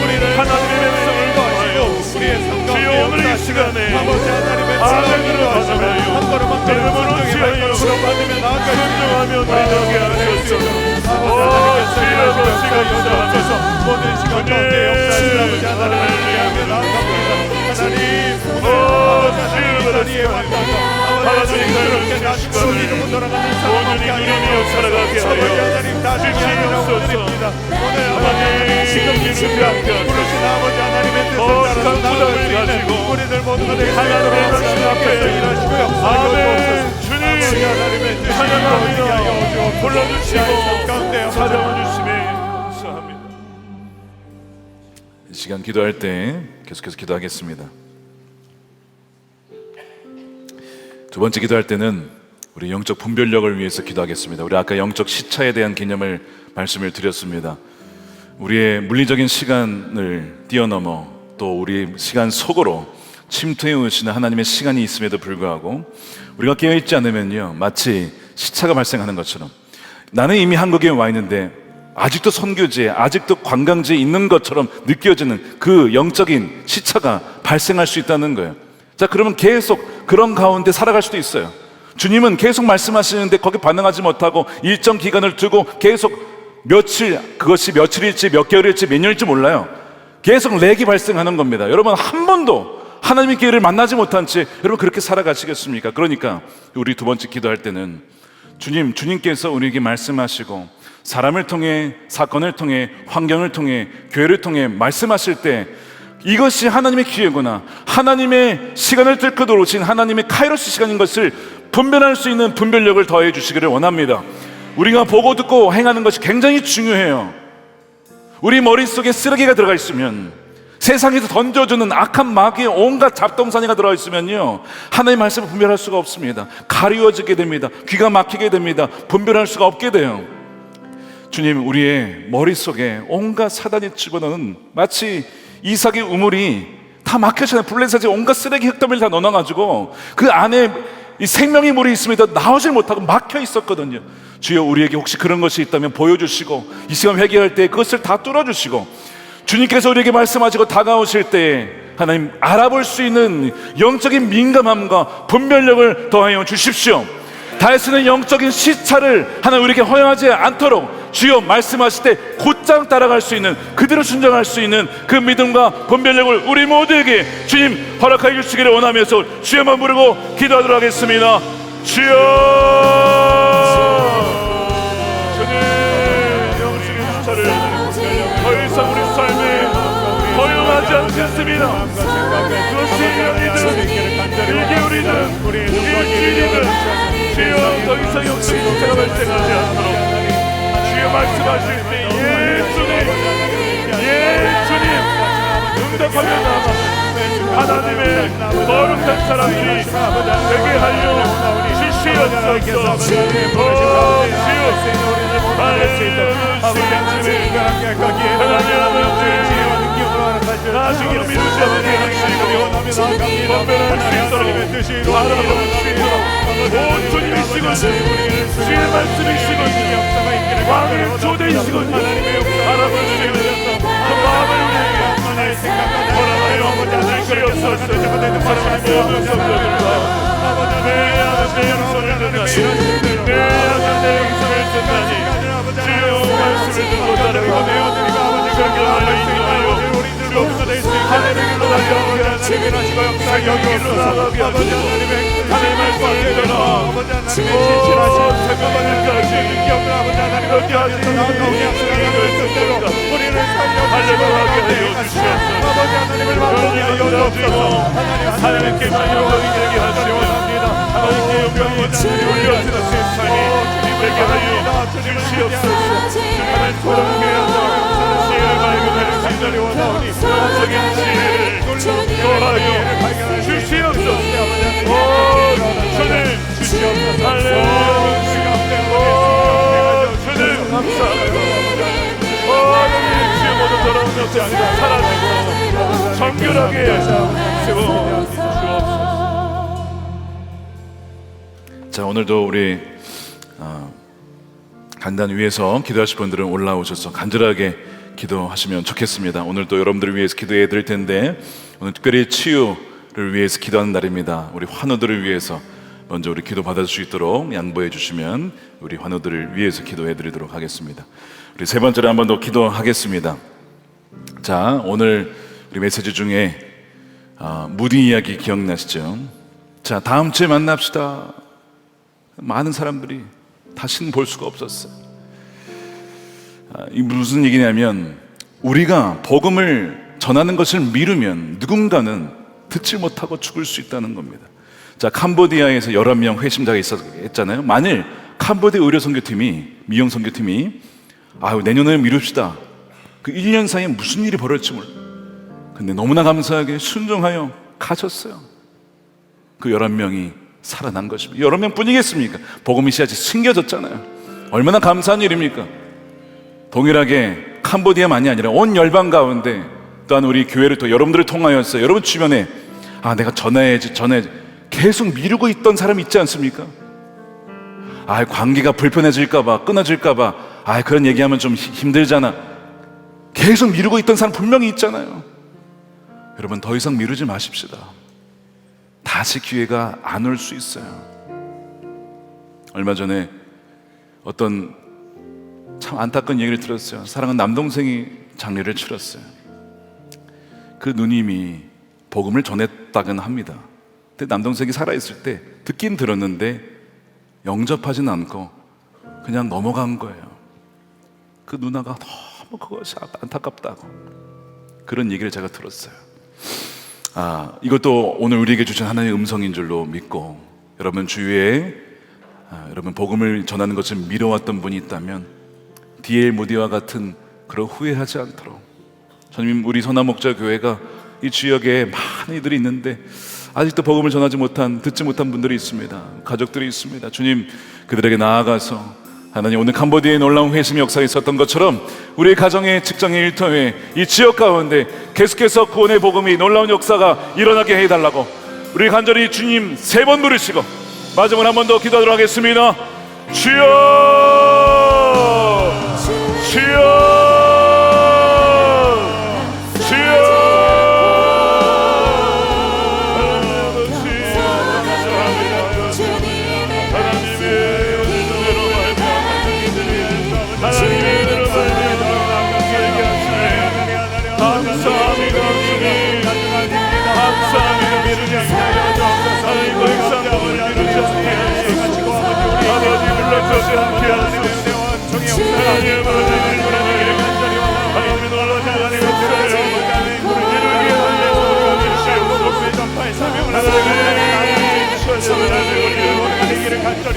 우리를 하나님의 백성을 도와주시고 우리의 성경의 오늘 이 시간에 아버지 하나님의 사랑으로 하시며 한 걸음 한 걸음 순종의 발걸음으로 받으며 나아갈 수 있는 우리 되게 하소서. 모든 시간 가운데 역사하신 아버지 하나님을 위하여 나아갑니다. 하나님, 우리의 왕가가 하나님 그렇게 낮춘 이름으로 돌아가는 사람밖에 아니며 살아가게 하여 다시 하나님을 드립니다. 오늘 아버지 지금 예수님 앞에 부르신 아버지 하나님의 뜻을 따라서 나아갈 수 있는 우리들 모두가 되게 하도록 주님 앞에서 일하시고 역사하여 주옵소서. 아버지 하나님의 뜻을 이루어지게 하여 주옵소서. 불러주시고 가운데 찾아와 주시면 감사합니다. 이 시간 기도할 때 계속해서 기도하겠습니다. 두 번째 기도할 때는 우리 영적 분별력을 위해서 기도하겠습니다. 우리 아까 영적 시차에 대한 개념을 말씀을 드렸습니다. 우리의 물리적인 시간을 뛰어넘어 또 우리 시간 속으로 침투해 오시는 하나님의 시간이 있음에도 불구하고 우리가 깨어있지 않으면요, 마치 시차가 발생하는 것처럼 나는 이미 한국에 와 있는데 아직도 선교지에, 아직도 관광지에 있는 것처럼 느껴지는 그 영적인 시차가 발생할 수 있다는 거예요. 자, 그러면 계속 그런 가운데 살아갈 수도 있어요. 주님은 계속 말씀하시는데 거기 반응하지 못하고 일정 기간을 두고 계속 며칠, 그것이 며칠일지 몇 개월일지 몇 년일지 몰라요. 계속 렉이 발생하는 겁니다. 여러분, 한 번도 하나님의 기회를 만나지 못한 채 여러분 그렇게 살아가시겠습니까? 그러니까 우리 두 번째 기도할 때는 주님께서 우리에게 말씀하시고 사람을 통해, 사건을 통해, 환경을 통해, 교회를 통해 말씀하실 때 이것이 하나님의 기회구나, 하나님의 시간을 뚫고 들어오신 하나님의 카이로스 시간인 것을 분별할 수 있는 분별력을 더해 주시기를 원합니다. 우리가 보고 듣고 행하는 것이 굉장히 중요해요. 우리 머릿속에 쓰레기가 들어가 있으면, 세상에서 던져주는 악한 마귀의 온갖 잡동사니가 들어가 있으면요, 하나님의 말씀을 분별할 수가 없습니다. 가리워지게 됩니다. 귀가 막히게 됩니다. 분별할 수가 없게 돼요. 주님, 우리의 머릿속에 온갖 사단이 집어넣는 마치 이삭의 우물이 다 막혀있잖아요. 블레셋에 온갖 쓰레기 흙더미를 다 넣어가지고 그 안에 이 생명의 물이 있음에도 나오질 못하고 막혀 있었거든요. 주여, 우리에게 혹시 그런 것이 있다면 보여주시고 이 시간 회개할 때 그것을 다 뚫어주시고 주님께서 우리에게 말씀하시고 다가오실 때 하나님 알아볼 수 있는 영적인 민감함과 분별력을 더하여 주십시오. 다시는 영적인 시차를 하나님 우리에게 허용하지 않도록 주여 말씀하실 때 곧장 따라갈 수 있는, 그대로 순종할 수 있는 그 믿음과 분별력을 우리 모두에게 주님 허락하여 주시기를 원하면서 주여만 부르고 기도하도록 하겠습니다. 주여 주님 영생의 주차를 더 이상 우리 삶에 허용하지 않겠습니다. 그것이 일개월이든 일주일이든 주여 더 이상 영생의 주차가 발생하지 않도록 주여 말씀하실 때 예수님 응답하며 하나님의 거룩한 사람들이 되게 하여 주시옵소서. 나중에 미루지 않게 하시고 분별할 수 있도록 바라볼 수 있도록 오 주님이시고 주의 말씀이시고 왕의 조대이시고 바라볼 수 있는 그 마음을 우리에게 허락하여 주시옵소서. 내 아버지 영성을 듣다니 내 아버지 영성을 듣다니 주여 말씀을 듣고 따르고 그렇게 하여 주옵소서. 하나님의 길로 달려가게 하시고 여기 길로 나가게 하시고 하나님의 말씀을 들어 새벽까지 그렇게 하시는 우리를 달려가게 하여 주시옵소서. 하나님께만 영광이 되게 하시고 하나님께 영광이 올려지는 세상에 되게 하여 주시옵소서. 하나님 사랑하게 하사 시를 밝은 하늘 간절히 원하오니 영적인 지혜를 더하여 주시옵소서. 오 주님 할렐루야 주님 감사합니다. 하나님 주의 모든 더러운 역사가 사라지고 정결하게 세워주옵소서. 자, 오늘도 우리 간단 위에서 기도하실 분들은 올라오셔서 간절하게 기도하시면 좋겠습니다. 오늘도 여러분들을 위해서 기도해 드릴 텐데 오늘 특별히 치유를 위해서 기도하는 날입니다. 우리 환우들을 위해서 먼저 우리 기도 받을 수 있도록 양보해 주시면 우리 환우들을 위해서 기도해 드리도록 하겠습니다. 우리 세 번째로 한 번 더 기도하겠습니다. 자, 오늘 우리 메시지 중에 무디 이야기 기억나시죠? 자, 다음 주에 만납시다. 많은 사람들이 다시는 볼 수가 없었어요. 이 무슨 얘기냐면 우리가 복음을 전하는 것을 미루면 누군가는 듣지 못하고 죽을 수 있다는 겁니다. 자, 캄보디아에서 11명 회심자가 있었잖아요. 만일 캄보디아 의료선교팀이 미용선교팀이 내년에 미룹시다. 그 1년 사이에 무슨 일이 벌어질지 몰라. 근데 너무나 감사하게 순종하여 가셨어요. 그 11명이 살아난 것입니다. 11명 뿐이겠습니까? 복음이 씨앗이 숨겨졌잖아요. 얼마나 감사한 일입니까? 동일하게 캄보디아만이 아니라 온 열방 가운데 또한 우리 교회를 또 여러분들을 통하여서 여러분 주변에 내가 전해야지 계속 미루고 있던 사람이 있지 않습니까? 관계가 불편해질까봐 끊어질까봐 그런 얘기하면 좀 힘들잖아. 계속 미루고 있던 사람 분명히 있잖아요. 여러분 더 이상 미루지 마십시다. 다시 기회가 안 올 수 있어요. 얼마 전에 어떤 참 안타까운 얘기를 들었어요. 사랑하는 남동생이 장례를 치렀어요. 그 누님이 복음을 전했다곤 합니다. 근데 남동생이 살아있을 때 듣긴 들었는데 영접하진 않고 그냥 넘어간 거예요. 그 누나가 너무 그것이 안타깝다고 그런 얘기를 제가 들었어요. 이것도 오늘 우리에게 주신 하나님의 음성인 줄로 믿고 여러분 주위에 여러분 복음을 전하는 것을 미뤄왔던 분이 있다면 D.L. 모디와 같은 그런 후회하지 않도록 주님 우리 선화목자 교회가 이 지역에 많은 이들이 있는데 아직도 복음을 전하지 못한 듣지 못한 분들이 있습니다. 가족들이 있습니다. 주님 그들에게 나아가서 하나님 오늘 캄보디아의 놀라운 회심 역사가 있었던 것처럼 우리 가정의 직장의 일터에 이 지역 가운데 계속해서 구원의 복음이 놀라운 역사가 일어나게 해달라고 우리 간절히 주님 3번 부르시고 마지막으로 한 번 더 기도하도록 하겠습니다. 주여 주여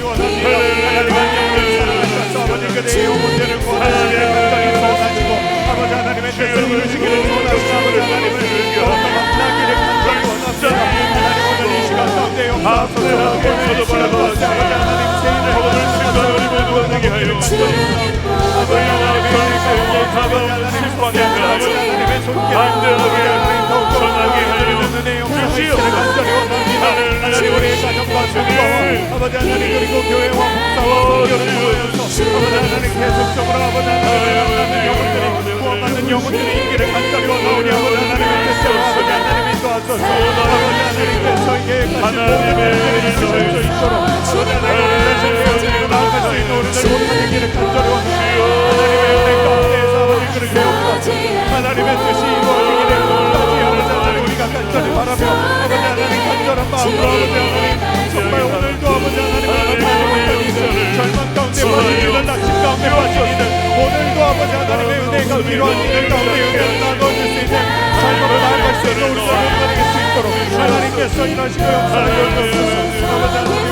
원합니다. 하나님의 사랑하셔서 아버지 그대의 영혼들을 구원하시기를 간절히 소원하시고 아버지 하나님의 뜻을 이루시기를 소원하시고 아버지 하나님을 더욱더 만나기를 간절히 원합니다. 하나님 오늘 이 시간 가운데 용서하소서. 오늘 이 시간 가운데 아버지 하나님 죄인을 원하소서. 모두에게 하여 아버지 하나님의 손길을 전하게 하여 은혜 용서하시기를 간절히 원합니다. 하나님 우리의 가정과 성도 아버지 하나님 그리고 교회와 목사와 성교를 보여서 아버지 하나님 계속적으로 아버지 하나님을 만나는 영혼들이 구원받는 영혼들이 있기를 간절히 원하오니 아버지 하나님의 뜻대로 아버지 하나님이 도와소서. 아버지 하나님께서 이 계획하신 모든 일들이 이루어질 수 있도록 아버지 하나님의 뜻을 나아갈 수 있는 우리들 못하는 길을 간절히 원하오니 하나님의 은혜 가운데에서 아버지 그를 기억하고 하나님의 뜻이 이루어지기를 끝까지 아버지 하나님 우리가 간절히 바라며 아버지 하나님 간절한 마음으로 아버지 하나님 정말 오늘도 아버지 하나님을 만나지 못한 이들 절망 가운데 빠진 이들 낙심 가운데 빠진 이들 오늘도 아버지 하나님의 은혜가 위로한 이들 가운데 은혜를 나눠줄 수 있는 삶으로 나아갈 수 있는 우리가 못가리게 수 있도록 하나님께서 일하시고 역사하여 주옵소서. 아버지 하나님